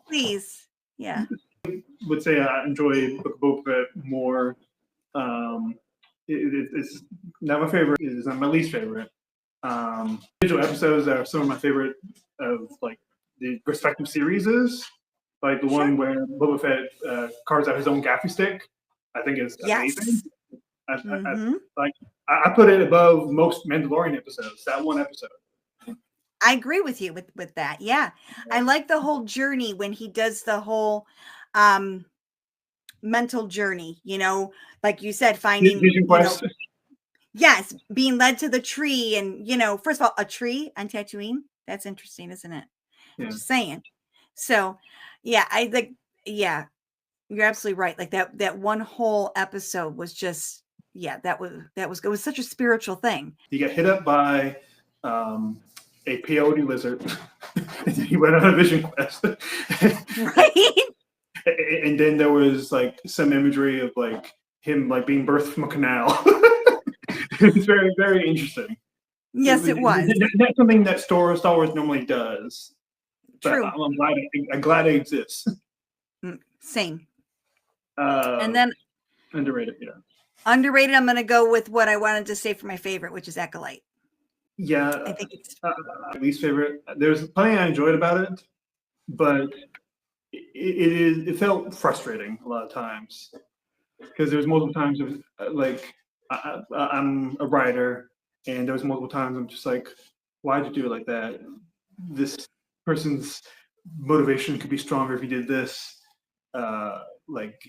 Please. Yeah. Would say I enjoy Book of Boba Fett more. It's not my favorite. It's not my least favorite. Individual episodes are some of my favorite of like the respective series. Like the one where Boba Fett carves out his own gaffy stick. I think is amazing. Yes. Mm-hmm. I put it above most Mandalorian episodes. That one episode. I agree with you with that. Yeah. I like the whole journey when he does the whole mental journey, you know, like you said, finding, Vision you know, Quest. yes, being led to the tree. And, you know, first of all, a tree on Tatooine. That's interesting, isn't it? Yeah. Just saying. So yeah, I like, yeah, you're absolutely right. Like that one whole episode was just, yeah, that was it was such a spiritual thing. He got hit up by a peyote lizard. He went on a vision quest. Right. And then there was like some imagery of like him like being birthed from a canal. It's very, very interesting. Yes, it was. That's something that Star Wars normally does. But True. I'm glad it exists. Same. And then underrated, yeah. Underrated, I'm going to go with what I wanted to say for my favorite, which is Acolyte. Yeah, I think it's least favorite. There's plenty I enjoyed about it, but it felt frustrating a lot of times because there was multiple times of like I'm a writer, and there was multiple times I'm just like, why'd you do it like that? This person's motivation could be stronger if he did this. Like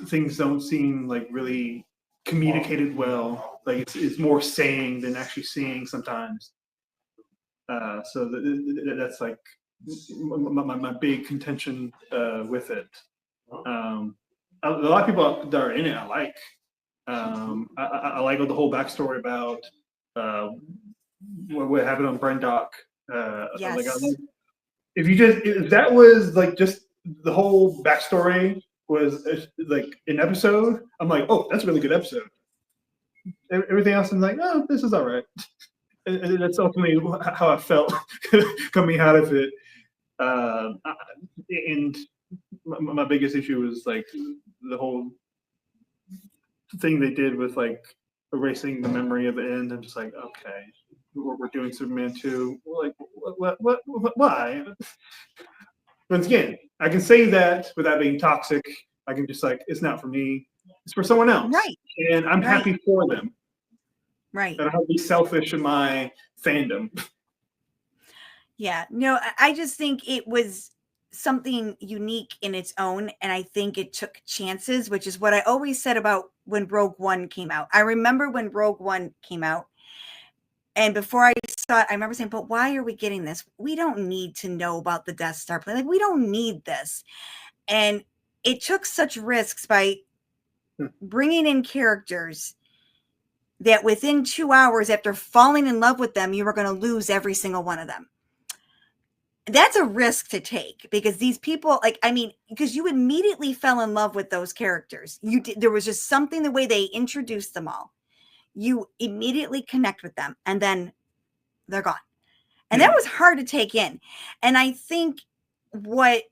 things don't seem like really communicated well. Like it's more saying than actually seeing sometimes. So that's like my big contention with it. A lot of people that are in it I like. I like the whole backstory about what happened on Brendock. yes. Like if that was like just the whole backstory was like an episode, I'm like, oh, that's a really good episode. Everything else, I'm like, oh, this is all right. And that's ultimately how I felt coming out of it. And my biggest issue was like the whole thing they did with like erasing the memory of the end. I'm just like, okay, we're doing Superman 2. Like, why? Once again, I can say that without being toxic. I can just like, it's not for me. It's for someone else. Right. And I'm happy for them. Right. I don't have to be selfish in my fandom. Yeah. No, I just think it was something unique in its own. And I think it took chances, which is what I always said about when Rogue One came out. I remember when Rogue One came out. And before I saw it, I remember saying, but why are we getting this? We don't need to know about the Death Star plan. Like, we don't need this. And it took such risks by bringing in characters that within 2 hours after falling in love with them, you were going to lose every single one of them. That's a risk to take because these people, like, I mean, because you immediately fell in love with those characters. You did, there was just something the way they introduced them all. You immediately connect with them and then they're gone. And that was hard to take in. And I think what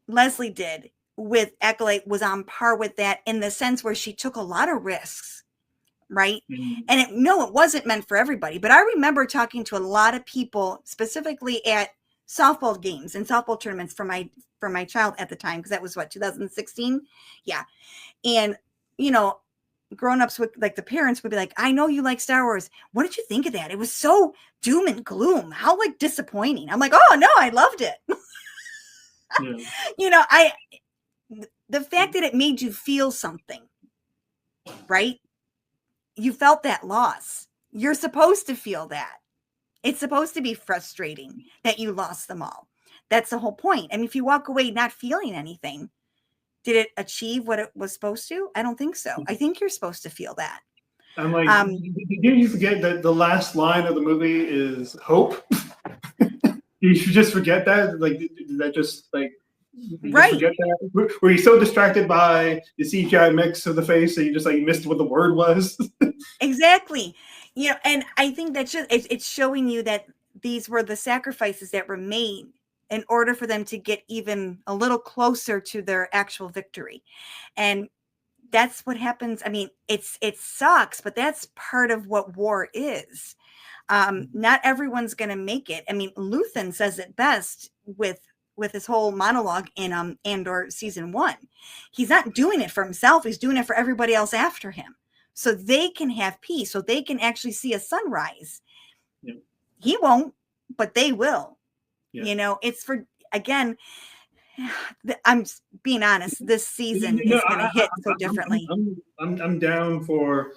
Leslie did with Acolyte was on par with that in the sense where she took a lot of risks, right? And it wasn't meant for everybody. But I remember talking to a lot of people, specifically at softball games and softball tournaments for my child at the time, because that was 2016. Yeah. And, you know, grown-ups would, like, the parents would be like, I know you like Star Wars. What did you think of that? It was so doom and gloom. How like disappointing. I'm like, oh no, I loved it. Yeah. You know, the fact that it made you feel something, right? You felt that loss. You're supposed to feel that. It's supposed to be frustrating that you lost them all. That's the whole point. I mean, if you walk away not feeling anything, did it achieve what it was supposed to? I don't think so. I think you're supposed to feel that. I'm like, did you forget that the last line of the movie is hope? You should just forget that. Like, did that just like, just forget that? Were you so distracted by the CGI mix of the face that you just like missed what the word was? Exactly. You know, and I think that's just, it's showing you that these were the sacrifices that were made in order for them to get even a little closer to their actual victory. And that's what happens. I mean, it sucks, but that's part of what war is. Not everyone's going to make it. I mean, Luthen says it best with his whole monologue in Andor season 1. He's not doing it for himself. He's doing it for everybody else after him, so they can have peace, so they can actually see a sunrise. Yeah. He won't, but they will. Yeah. You know, it's for, again, I'm being honest, this season is going to hit so differently. I'm down for,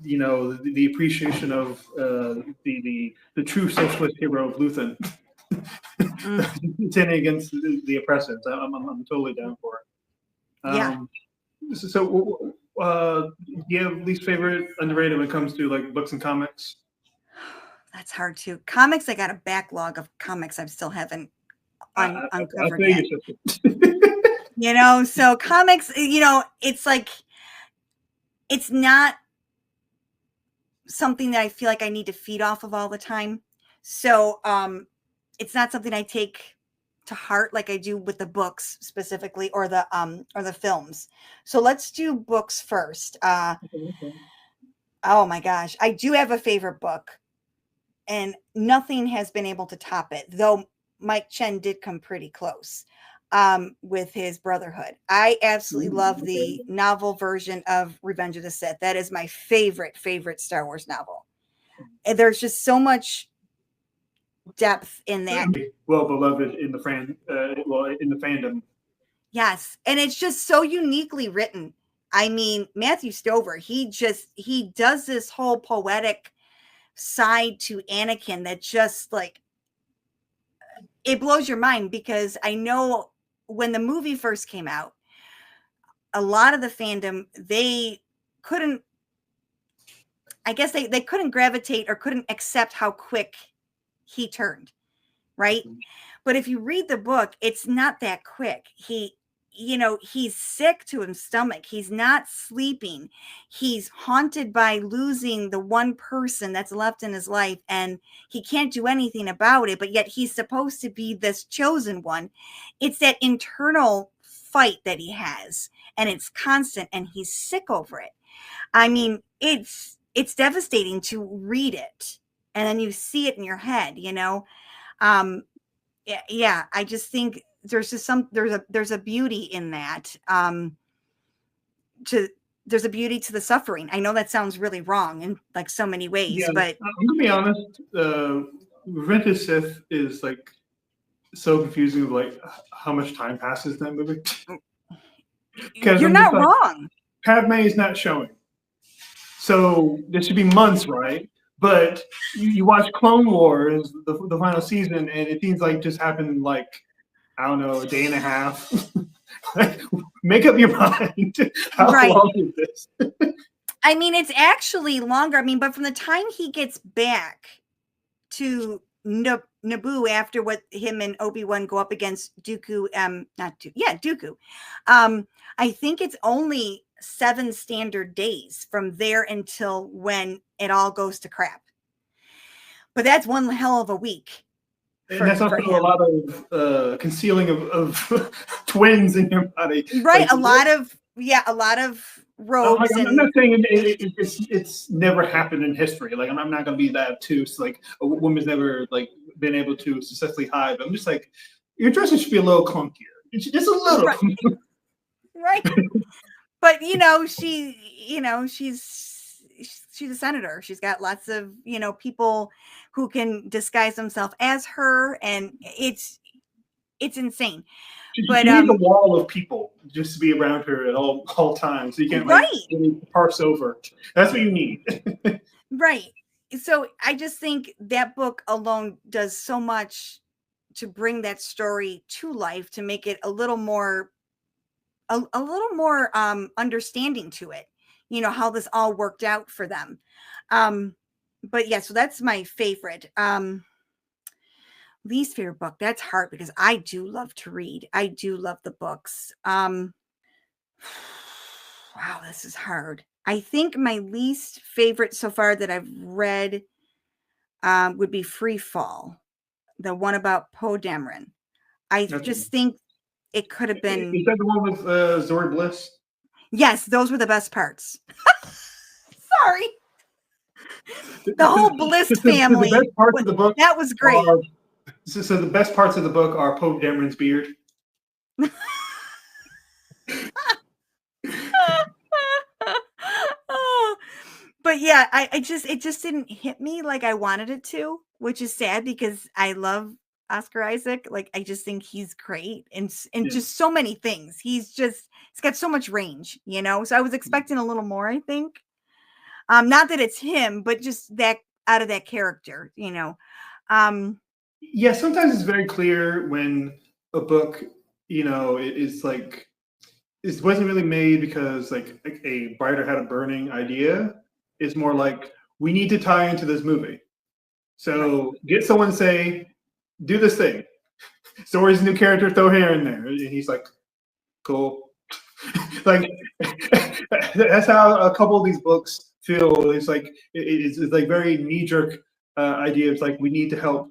you know, the appreciation of the true socialist hero of Luthen, standing against the oppressors. I'm totally down for it. Yeah. So, do you have least favorite, underrated when it comes to like books and comics? That's hard too. Comics, I got a backlog of comics I still haven't uncovered yet. You know, so comics, you know, it's like, it's not something that I feel like I need to feed off of all the time. So it's not something I take to heart like I do with the books specifically, or the films. So let's do books first. Oh my gosh, I do have a favorite book, and nothing has been able to top it, though Mike Chen did come pretty close with his Brotherhood. I absolutely love the novel version of Revenge of the Sith. That is my favorite Star Wars novel. And there's just so much depth in that. Well beloved in the in the fandom. Yes, and it's just so uniquely written. I mean, Matthew Stover, he does this whole poetic side to Anakin that just like, it blows your mind, because I know when the movie first came out, a lot of the fandom, they couldn't, I guess they couldn't gravitate or couldn't accept how quick he turned, right? But if you read the book, it's not that quick. He's sick to his stomach. He's not sleeping. He's haunted by losing the one person that's left in his life, and he can't do anything about it, but yet he's supposed to be this chosen one. It's that internal fight that he has, and it's constant, and he's sick over it. I mean, it's devastating to read it, and then you see it in your head, you know? Yeah, I just think there's a beauty in that. There's a beauty to the suffering. I know that sounds really wrong in like so many ways, but I'm gonna be honest. Revenge of the Sith is like so confusing of like how much time passes in that movie. You're not wrong. Padme is not showing, so there should be months, right? But you watch Clone Wars, the final season, and it seems like just happened like, I don't know, a day and a half. Like, make up your mind. How long is this? I mean, it's actually longer. I mean, but from the time he gets back to Naboo after what him and Obi-Wan go up against Dooku, Dooku. I think it's only 7 standard days from there until when it all goes to crap. But that's one hell of a week. And that's also a lot of concealing of twins in your body. Right. Like, a lot of robes. I'm not saying it's never happened in history. Like, I'm not going to be that obtuse. Like, a woman's never like been able to successfully hide. But I'm just like, your dressing should be a little clunkier. Just a little. Right. But she's a senator. She's got lots of, people who can disguise themselves as her, and it's insane. But you need a wall of people just to be around her at all times. So you can't really parse over. That's what you need. Right. So I just think that book alone does so much to bring that story to life, to make it a little more understanding to it, how this all worked out for them. But yeah, so that's my favorite. Least favorite book, that's hard because I do love to read. I do love the books. Wow, this is hard. I think my least favorite so far that I've read would be Free Fall, the one about Poe Dameron. I That's just think it could have been. is that the one with Zord Bliss? Yes, those were the best parts. Sorry. The whole Bliss So the family best parts of the book that was great. are so the best parts of the book are Poe Dameron's beard. Oh, but yeah, I just it just didn't hit me like I wanted it to, which is sad because I love Oscar Isaac. Like I just think he's great and Yeah. just so many things. He's got so much range, you know. So I was expecting a little more, I think. Not that it's him, but just that out of that character, you know. Um, Yeah, sometimes it's very clear when a book, is like it wasn't really made because like a writer had a burning idea. It's more like we need to tie into this movie. right, So get someone to say, do this thing. So where's the new character? Throw hair in there. And he's like, cool. Like that's how a couple of these books feel. It's like it's like very knee jerk idea. It's like we need to help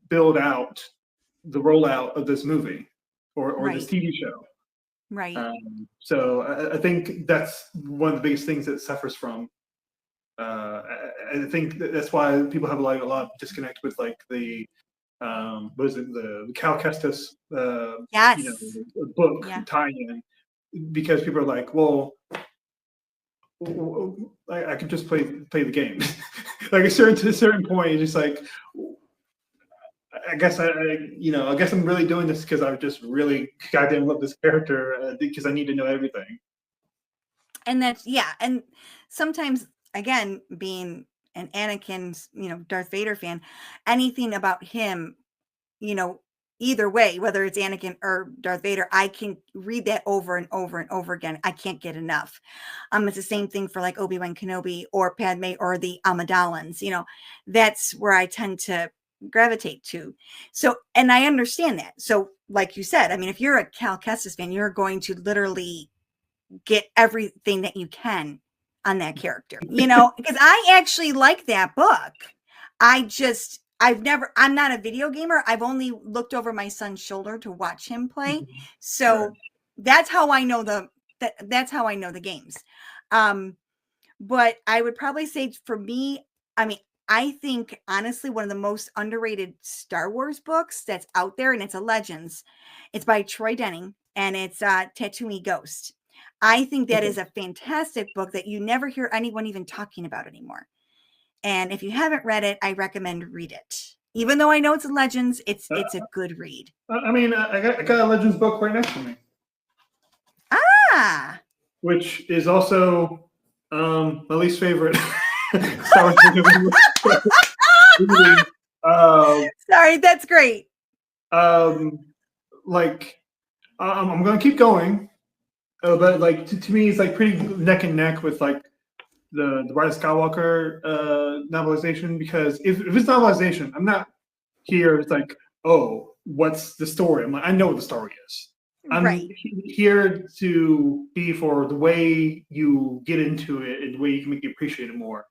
build out the rollout of this movie or this right, TV show. right. So I think that's one of the biggest things that it suffers from. I think that's why people have like a lot of disconnect with like the what is it the Cal Kestis Yes. book Yeah. tie-in because people are like, well, I could just play the game. Like to a certain point, it's just like I guess I guess I'm really doing this because I just really goddamn love this character because I need to know everything. And that's yeah, and sometimes again, being an Anakin's, Darth Vader fan, anything about him, you know, either way, whether it's Anakin or Darth Vader, I can read that over and over and over again. I can't get enough. It's the same thing for like Obi-Wan Kenobi or Padme or the Amidalans, that's where I tend to gravitate to. So, and I understand that. So, like you said, I mean, if you're a Cal Kestis fan, you're going to literally get everything that you can on that character, because I actually like that book. I'm not a video gamer. I've only looked over my son's shoulder to watch him play. Right. So that's how I know that's how I know the games. But I would probably say for me, I mean, I think honestly, one of the most underrated Star Wars books that's out there, and it's a Legends. It's by Troy Denning, and it's Tatooine Ghost. I think that Okay. is a fantastic book that you never hear anyone even talking about anymore. And if you haven't read it, I recommend read it. Even though I know it's a Legends, it's a good read. I mean, I got a Legends book right next to me, Ah, which is also my least favorite Star Wars movie. sorry, that's great. Um, like I'm gonna keep going, but like to me, it's like pretty neck and neck with like the Rise of Skywalker novelization because if it's novelization, I'm not here. It's like, oh, what's the story? I'm like, I know what the story is. I'm Right. here to be for the way you get into it and the way you can make you appreciate it more.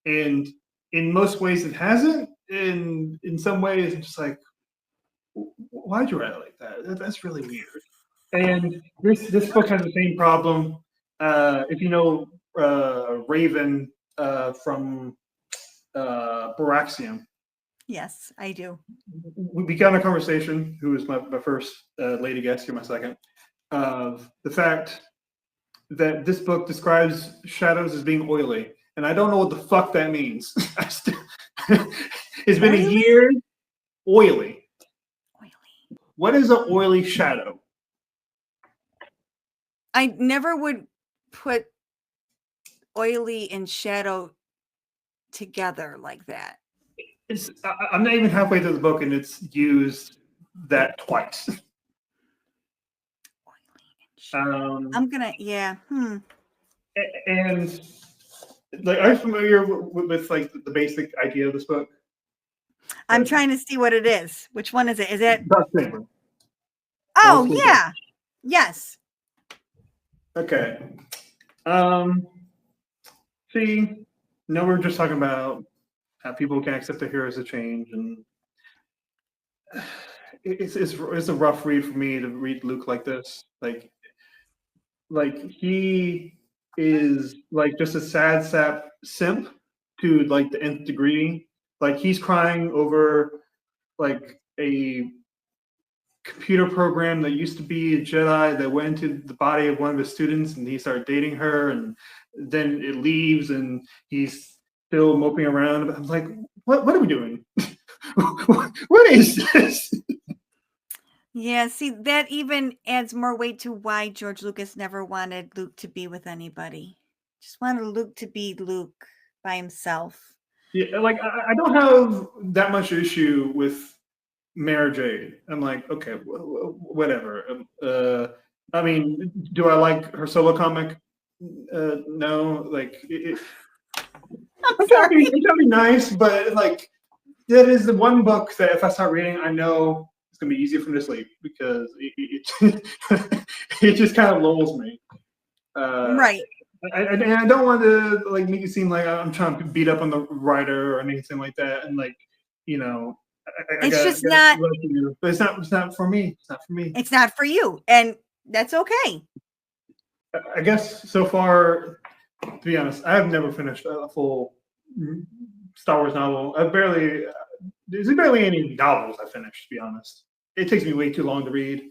And in most ways, it hasn't. In some ways, it's just like, why'd you write it like that? That's really weird. And this book has the same problem. If you know Raven from Baraxium, Yes, I do. we began a conversation. Who was my first lady guest? You're my second. Of the fact that this book describes shadows as being oily, and I don't know what the fuck that means. It's been a Oily? year. Oily. Oily. What is an oily shadow? I never would put oily and shadow together like that. I'm not even halfway through the book, and it's used that twice. Oily and shadow. Um, I'm gonna, yeah. and like, are you familiar with like the basic idea of this book? I'm trying to see what it is. Which one is it? Is it? Dark Saber. Old Oh, school book. yeah. Yes. Okay. See, no, we're just talking about how people can accept their heroes to change, and it's a rough read for me to read Luke like this. Like he is like just a sad sap simp to like the nth degree. Like he's crying over like a computer program that used to be a Jedi that went into the body of one of his students, and he started dating her, and then it leaves, and he's still moping around. I'm like, what are we doing? What is this? Yeah, see, that even adds more weight to why George Lucas never wanted Luke to be with anybody. Just wanted Luke to be Luke by himself. Yeah, like I don't have that much issue with Mara Jade. I'm like, okay, whatever. I mean, do I like her solo comic? No, like I'm sorry. it's gonna be nice, but like that is the one book that if I start reading, I know it's gonna be easier for me to sleep because it just kind of lulls me. Right. And I don't want to like make it seem like I'm trying to beat up on the writer or anything like that. And like, you know, It's just got not, but it's not for me. It's not for me. it's not for you. And that's okay. I guess so far, to be honest, I have never finished a full Star Wars novel. There's barely any novels I finished, to be honest. It takes me way too long to read.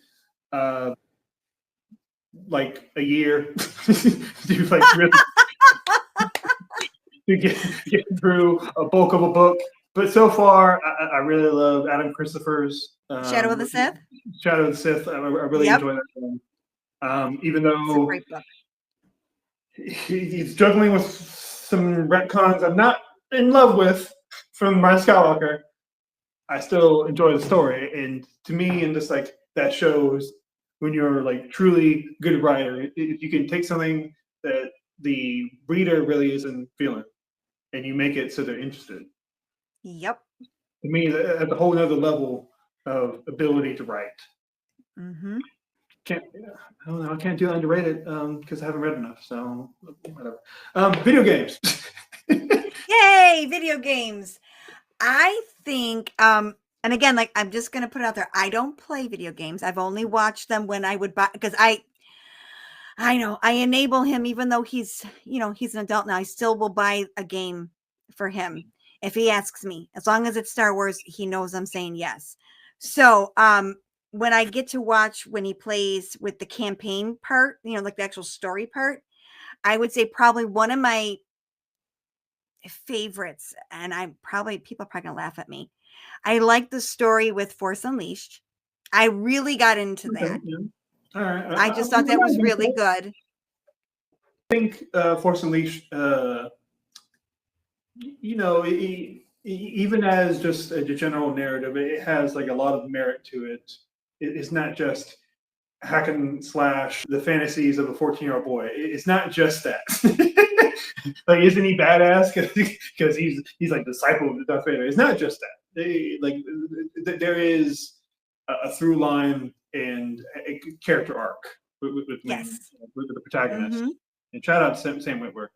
Like a year to like really to get through a bulk of a book. But so far, I really love Adam Christopher's Shadow of the Sith. Shadow of the Sith. I really enjoy that one. Even It's a though great book. he's juggling with some retcons I'm not in love with from Rise of Skywalker, I still enjoy the story. And to me, and just like that shows when you're like truly good writer, if you can take something that the reader really isn't feeling and you make it so they're interested. Yep. To me, that's a whole other level of ability to write. Mm-hmm. I don't know. I can't do underrated because I haven't read enough. So whatever. Video games. Yay, video games. I think, and again, like I'm just gonna put it out there. I don't play video games. I've only watched them when I would buy because I know I enable him, even though he's he's an adult now. I still will buy a game for him if he asks me. As long as it's Star Wars, he knows I'm saying yes. So when I get to watch when he plays with the campaign part, like the actual story part, I would say probably one of my favorites, and people are probably gonna laugh at me. I like the story with Force Unleashed. I really got into Okay, that. yeah. All right. I just thought that was really good. I think Force Unleashed, even as just a general narrative, it has like a lot of merit to it. It's not just hack and slash the fantasies of a 14-year-old boy. It's not just that. Like, isn't he badass? Because he's like the disciple of the Darth Vader. It's not just that. There is a through line and a character arc with Yes. with the protagonist. Mm-hmm. And shout out to Sam Witwer.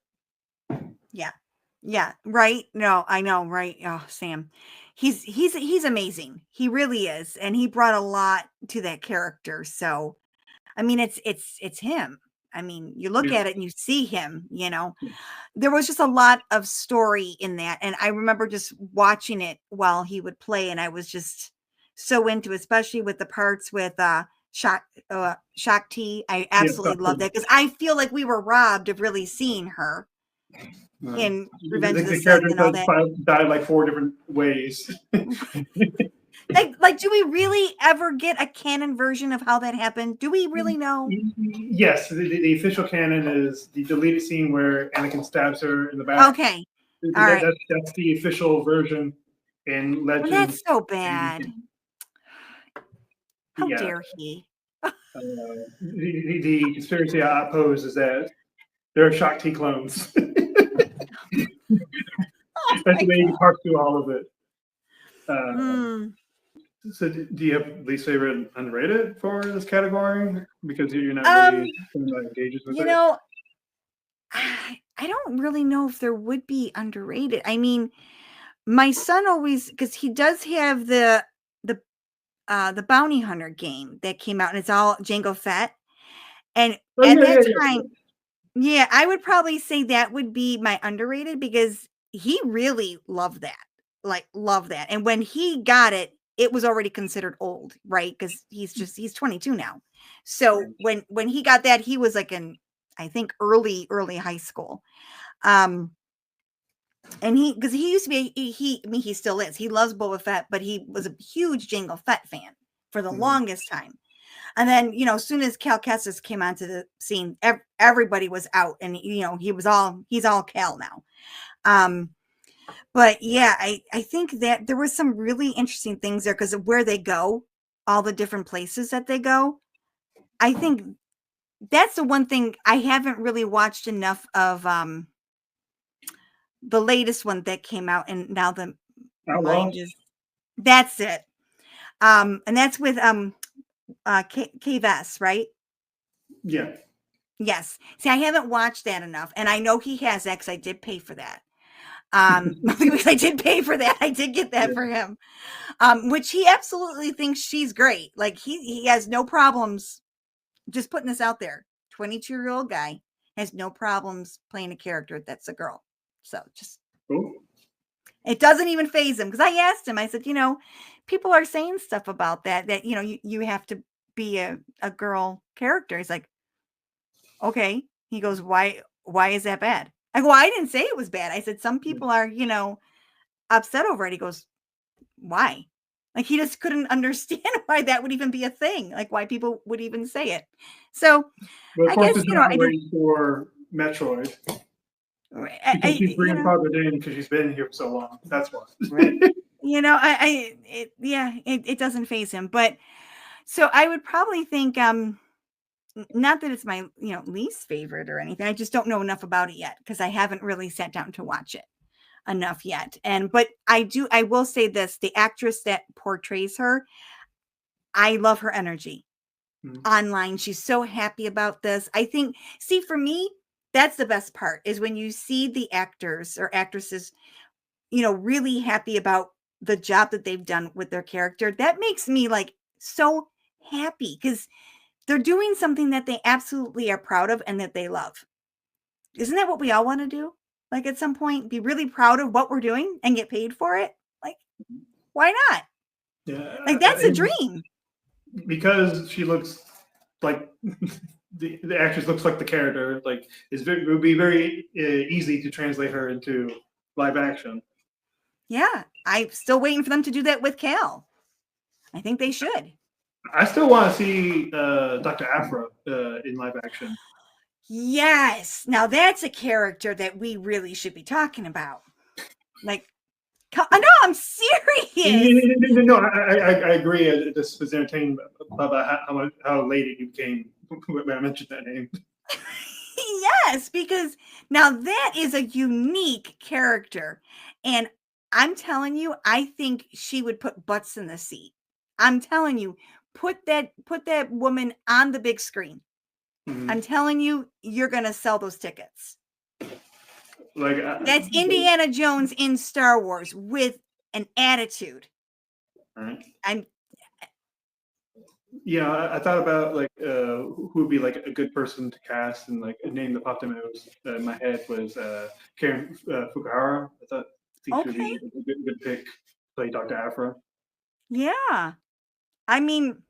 Yeah, right. No, I know, right? Oh, Sam. He's amazing. He really is. And he brought a lot to that character. So, I mean, it's him. I mean, you look Yeah. at it and you see him, There was just a lot of story in that. And I remember just watching it while he would play, and I was just so into it, especially with the parts with Shakti. I absolutely love that because I feel like we were robbed of really seeing her in Revenge of the The Sith character and all that. died like 4 different ways. Like, do we really ever get a canon version of how that happened? Do we really know? Yes, the official canon is the deleted scene where Anakin stabs her in the back. Okay, all right. That's the official version in Legends. Well, that's so bad. How Yeah. dare he? The conspiracy I oppose is that there are Shakti clones. That's the way you park through all of it. So, do you have least favorite underrated for this category? Because you're not really engaged with it. I don't really know if there would be underrated. I mean, my son always, because he does have the the Bounty Hunter game that came out, and it's all Jango Fett. And Oh at yeah, that yeah, yeah. time, yeah, I would probably say that would be my underrated because he really loved that. Like loved that. And when he got it, it was already considered old, right? Because he's 22 now. So Right. when he got that, he was like in, I think, early high school. Um and because he used to be I mean he still is. He loves Boba Fett, but he was a huge Jango Fett fan for the Mhm. longest time. And then, as soon as Cal Kestis came onto the scene, everybody was out, and he's all Cal now. Um, but yeah, I think that there was some really interesting things there because of where they go, all the different places that they go. I think that's the one thing I haven't really watched enough of. The latest one that came out, and now the mind Outlaws. is that's it. And that's with K-Vess, right? Yeah. Yes. See, I haven't watched that enough, and I know he has that because I did pay for that. Because I did pay for that. I did get that Yeah. for him. Which he absolutely thinks she's great. Like he has no problems just putting this out there. 22-year-old guy has no problems playing a character that's a girl. So just Cool. it doesn't even phase him because I asked him, I said, people are saying stuff about that, you have to be a girl character. He's like, okay. He goes, why is that bad? I go, I didn't say it was bad. I said, some people are, upset over it. He goes, why? Like he just couldn't understand why that would even be a thing. Like why people would even say it. So But of I course, guess, it's not I just, great for Metroid because she's bringing you know, farther in because she's been here for so long. That's why. right. Yeah, it doesn't phase him. But so I would probably think, not that it's my, least favorite or anything. I just don't know enough about it yet because I haven't really sat down to watch it enough yet. But I will say this, the actress that portrays her, I love her energy Mhm. online. She's so happy about this. I think, see, for me, that's the best part is when you see the actors or actresses, really happy about the job that they've done with their character. That makes me like so happy because they're doing something that they absolutely are proud of and that they love. Isn't that what we all want to do? Like at some point, be really proud of what we're doing and get paid for it. Like, why not? Yeah, Like, that's a and dream. because she looks like the actress looks like the character. Like it would be very easy to translate her into live action. Yeah. I'm still waiting for them to do that with Cal. I think they should. I still want to see Dr. Afra in live action. Yes. Now that's a character that we really should be talking about. Like, I know I'm serious. No, I agree. This was entertaining about how late it came when I mentioned that name. Yes, because now that is a unique character. And I'm telling you, I think she would put butts in the seat. I'm telling you, put that woman on the big screen. Mhm. I'm telling you, you're gonna sell those tickets. Like, That's Indiana Jones in Star Wars with an attitude. right. I'm Yeah, I thought about like who would be like a good person to cast, and like a name that popped in my head was Karen Fukuhara. I think she would okay. be a good pick to play Dr. Afra. Yeah. I mean,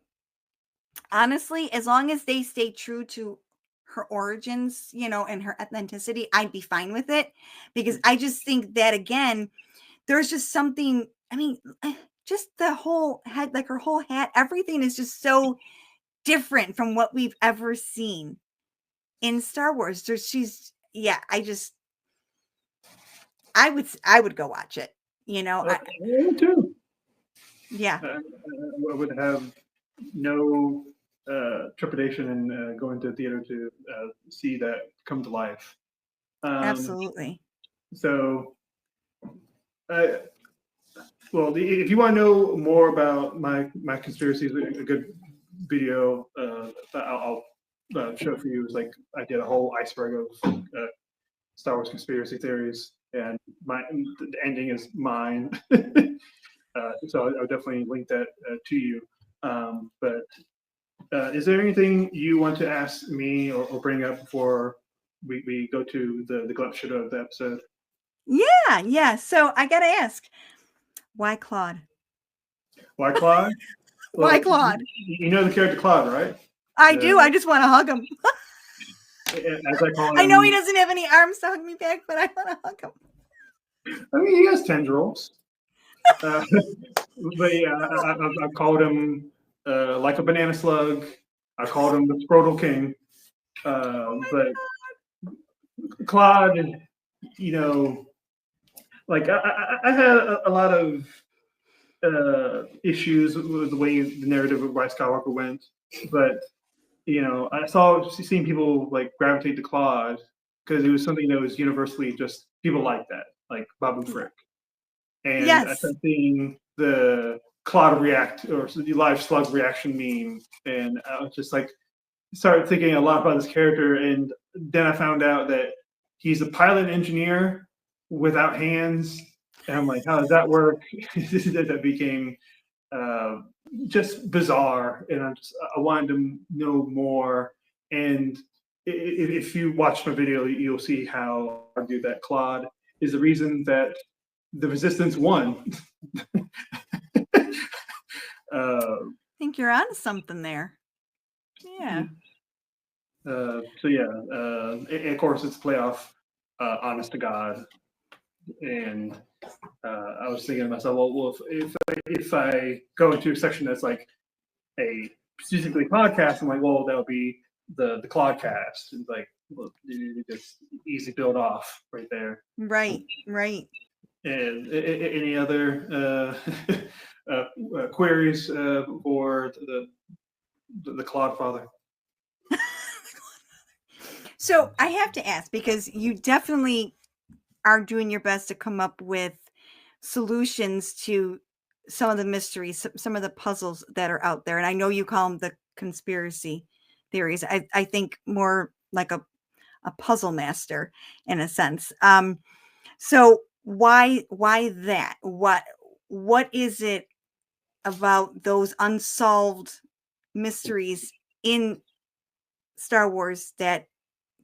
honestly, as long as they stay true to her origins, and her authenticity, I'd be fine with it because I just think that again, there's just something, I mean, just the whole head, like her whole hat, everything is just so different from what we've ever seen in Star Wars. Yeah, I would go watch it, Me too. yeah, I would have no trepidation in going to the theater to see that come to life. Um, absolutely. so, uh, well, if you want to know more about my conspiracies, a good video that I'll show for you is like I did a whole iceberg of Star Wars conspiracy theories, and the ending is mine. So I'll definitely link that to you. But is there anything you want to ask me or bring up before we go to the glut of the episode? Yeah. So I gotta ask, why Klaud? Why Klaud? Why Well, Klaud? you know the character Klaud, right? I do. I just want to hug him. As I call him. I know he doesn't have any arms to hug me back, but I want to hug him. I mean, he has tendrils. But yeah, I called him like a banana slug. I called him the scrotal king. But Klaud, you know, like I had a lot of issues with the way the narrative of Rise Skywalker went, but I saw seeing people like gravitate to Klaud because it was something that was universally just people like that, like Babu Frick. And I Yes. started seeing the Klaud react or the live slug reaction meme, and I was just like started thinking a lot about this character, and then I found out that he's a pilot engineer without hands, and I'm like, how does that work? That became just bizarre, and I wanted to know more. And if you watch my video, you'll see how I argue that Klaud is the reason that the resistance won. I think you're on something there. Yeah. So yeah, and of course it's playoff, honest to God, and I was thinking to myself, well, if I go into a section that's like a specifically podcast, I'm like, well, that'll be the Claudcast. It's like, well, you just easy build off right there. Right. And any other queries for the Klaud father? So I have to ask, because you definitely are doing your best to come up with solutions to some of the mysteries, some of the puzzles that are out there. And I know you call them the conspiracy theories. I think more like a puzzle master in a sense. So why that? What is it about those unsolved mysteries in Star Wars that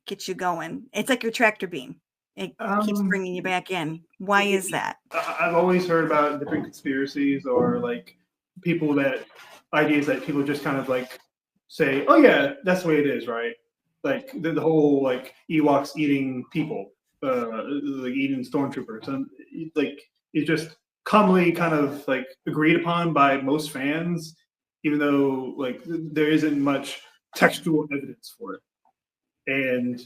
gets you going? It's like your tractor beam. It keeps bringing you back in. Why is that? I've always heard about different conspiracies or like ideas that people just kind of like say, oh yeah, that's the way it is, right? Like the whole like Ewoks eating people, like eating stormtroopers, and like it's just commonly kind of like agreed upon by most fans, even though like there isn't much textual evidence for it. And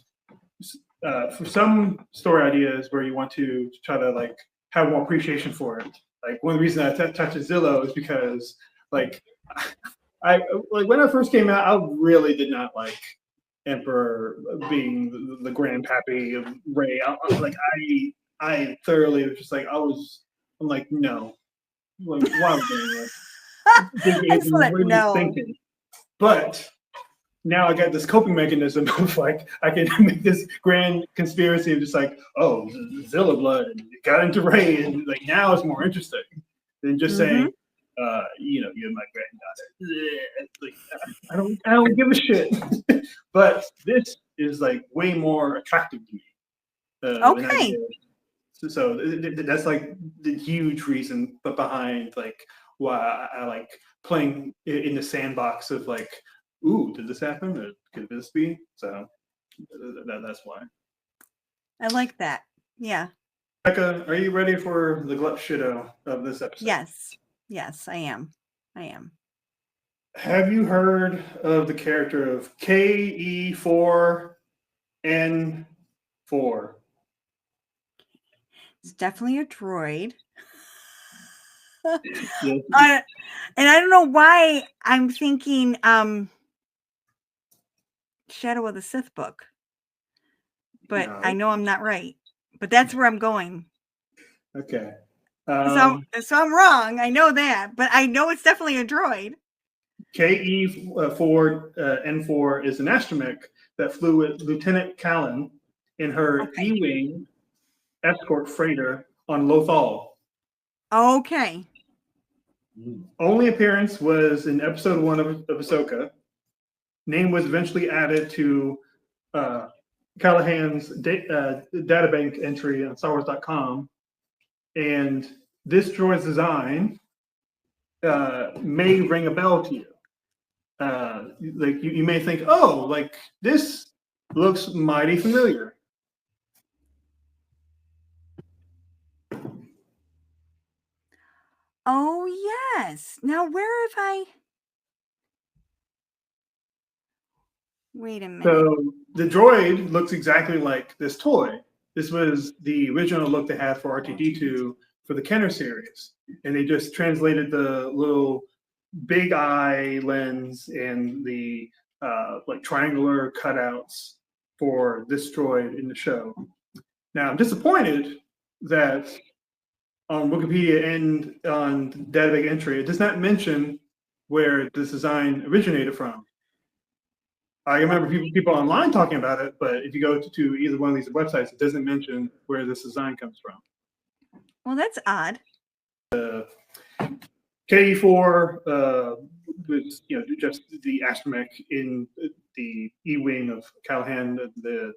for some story ideas where you want to try to like have more appreciation for it, like one of the reasons I touched Zillow is because like I like when I first came out, I really did not like Emperor being the grandpappy of Rey. I thoroughly was just like I'm like no, like why would I said what are you no. thinking? But now I got this coping mechanism of like I can make this grand conspiracy of just like, oh, Zilla blood and it got into Rey, and like now it's more interesting than just saying, you're my granddaughter. Like, I don't give a shit. But this is like way more attractive to me. Okay. So that's like the huge reason, but behind like why I like playing in the sandbox of like, ooh, did this happen? Or could this be? So that's why. I like that. Yeah. Becca, are you ready for the glut shido of this episode? Yes, I am. Have you heard of the character of KE4N4? It's definitely a droid. Yes. And I don't know why I'm thinking Shadow of the Sith book. But No. I know I'm not right. But that's where I'm going. Okay. So I'm wrong. I know that, but I know it's definitely a droid. KE4N4 is an astromech that flew with Lieutenant Callan in her E-wing escort freighter on Lothal. Okay. Only appearance was in episode 1 of Ahsoka. Name was eventually added to Callahan's databank entry on StarWars.com, and this droid's design may ring a bell to you. Like you may think, oh, like this looks mighty familiar. Oh, yes. Now, where have I... Wait a minute. So the droid looks exactly like this toy. This was the original look they had for R2D2 for the Kenner series, and they just translated the little big eye lens and the like triangular cutouts for this droid in the show. Now I'm disappointed that on Wikipedia and on database entry it does not mention where this design originated from. I remember people online talking about it, but if you go to either one of these websites, it doesn't mention where this design comes from. Well, that's odd. KE4 was, just the astromech in the E-wing of Callahan, the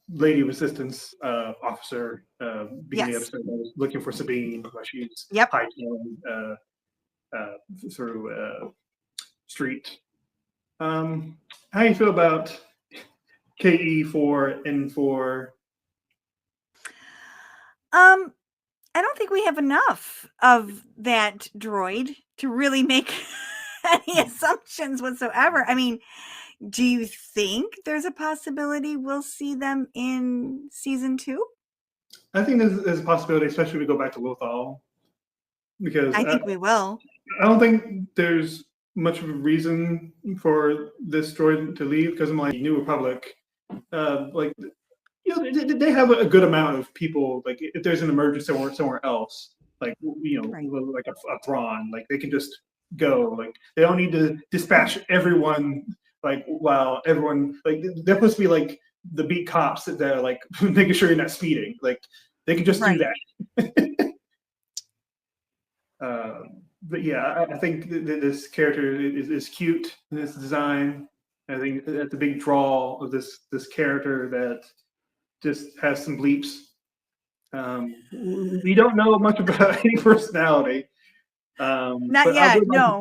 Lady Resistance officer, beginning of the episode, looking for Sabine while she's hightailing through street. How do you feel about KE4N4? I don't think we have enough of that droid to really make any assumptions whatsoever. I mean, do you think there's a possibility we'll see them in season 2? I think there's a possibility, especially if we go back to Lothal, because I think we will. I don't think there's much of a reason for this droid to leave, because I'm like New Republic, they have a good amount of people. Like if there's an emergency somewhere else, like like a Thrawn, like they can just go. Like they don't need to dispatch everyone. Like while everyone, like they're supposed to be like the beat cops that are like making sure you're not speeding. Like they can just do that. But yeah, I think this character is cute in its design. I think that's a big draw of this character that just has some bleeps. We don't know much about any personality. Not yet, no.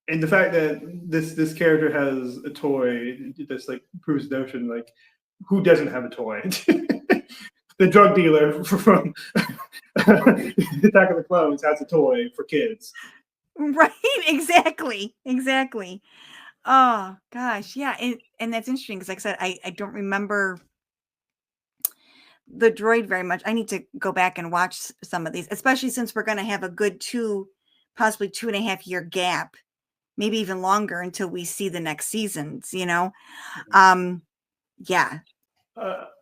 And the fact that this character has a toy just like proves the notion, like who doesn't have a toy? The drug dealer from Attack of the Clones has a toy for kids. Right, exactly. Oh gosh, yeah, and that's interesting because, like I said, I don't remember the droid very much. I need to go back and watch some of these, especially since we're going to have a good possibly 2.5 year gap, maybe even longer until we see the next seasons. Yeah.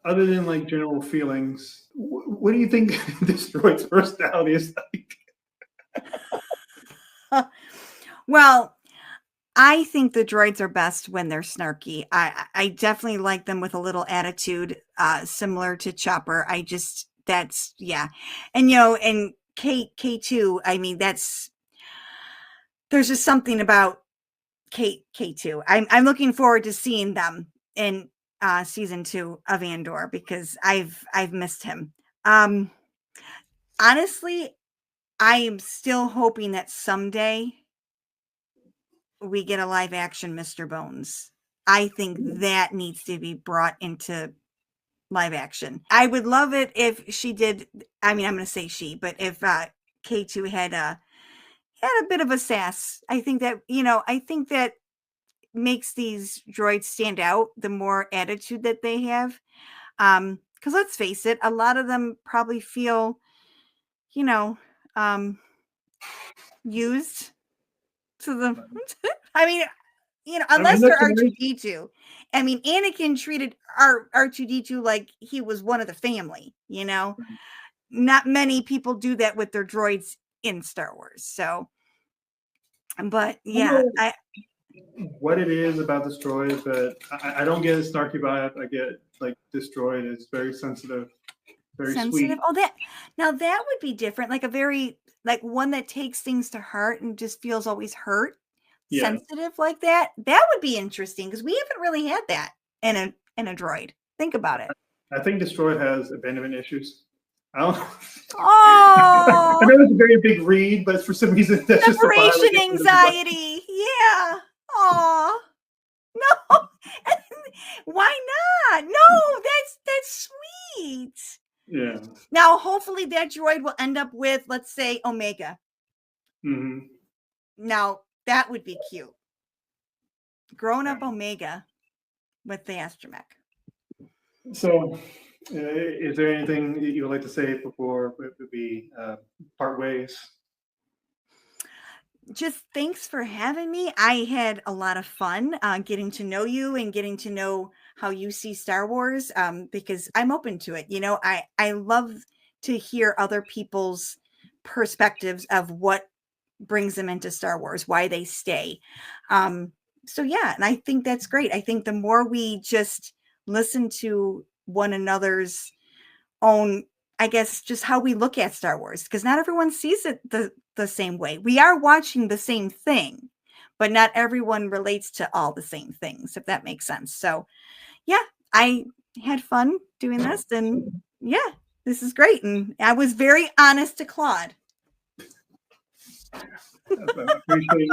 Other than like general feelings, what do you think this droid's personality is like? Well, I think the droids are best when they're snarky. I definitely like them with a little attitude, similar to Chopper. And and K2, I mean, there's just something about K2. I'm looking forward to seeing them in season 2 of Andor because I've missed him. Honestly, I am still hoping that someday we get a live action Mr. Bones. I think that needs to be brought into live action. I would love it if she did. I mean, I'm going to say she, but if K2 had a bit of a sass, I think that makes these droids stand out, the more attitude that they have. Because let's face it, a lot of them probably feel, used to the. I mean, unless they're R2D2. I mean, Anakin treated R2D2 like he was one of the family. Not many people do that with their droids in Star Wars. So, but yeah, what it is about this droid, but I don't get a snarky vibe. I get like this droid is very sensitive. very Sensitive. sweet. Oh, that would be different. Like a very like one that takes things to heart and just feels always hurt, Yeah, sensitive like that. That would be interesting because we haven't really had that in a droid. Think about it. I think Destroy has abandonment issues. I don't. I Oh, know it's a very big read, but for some reason that's just the vibe I separation get from the anxiety. Yeah. Oh no. Why not? No, that's sweet. Yeah. Now, hopefully, that droid will end up with, let's say, Omega. Hmm. Now, that would be cute. Grown Yeah. up Omega with the astromech. So, is there anything you would like to say before we part ways? Just thanks for having me. I had a lot of fun getting to know you and getting to know how you see Star Wars because I'm open to it. You know, I love to hear other people's perspectives of what brings them into Star Wars, why they stay. So yeah, and I think that's great. I think the more we just listen to one another's own, I guess, just how we look at Star Wars, because not everyone sees it the same way. We are watching the same thing, but not everyone relates to all the same things, if that makes sense. So yeah, I had fun doing this, and yeah, this is great. And I was very honest to Klaud. I appreciate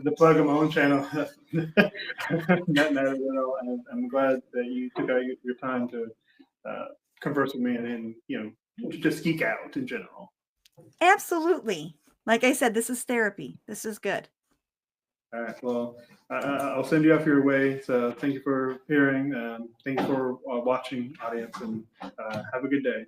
the plug of my own channel. Not at all. I'm glad that you took out your time to uh, converse with me and just geek out in general. Absolutely. Like I said, this is therapy. This is good. All right. Well, I'll send you off your way. So thank you for hearing. Thank you for watching, audience, and have a good day.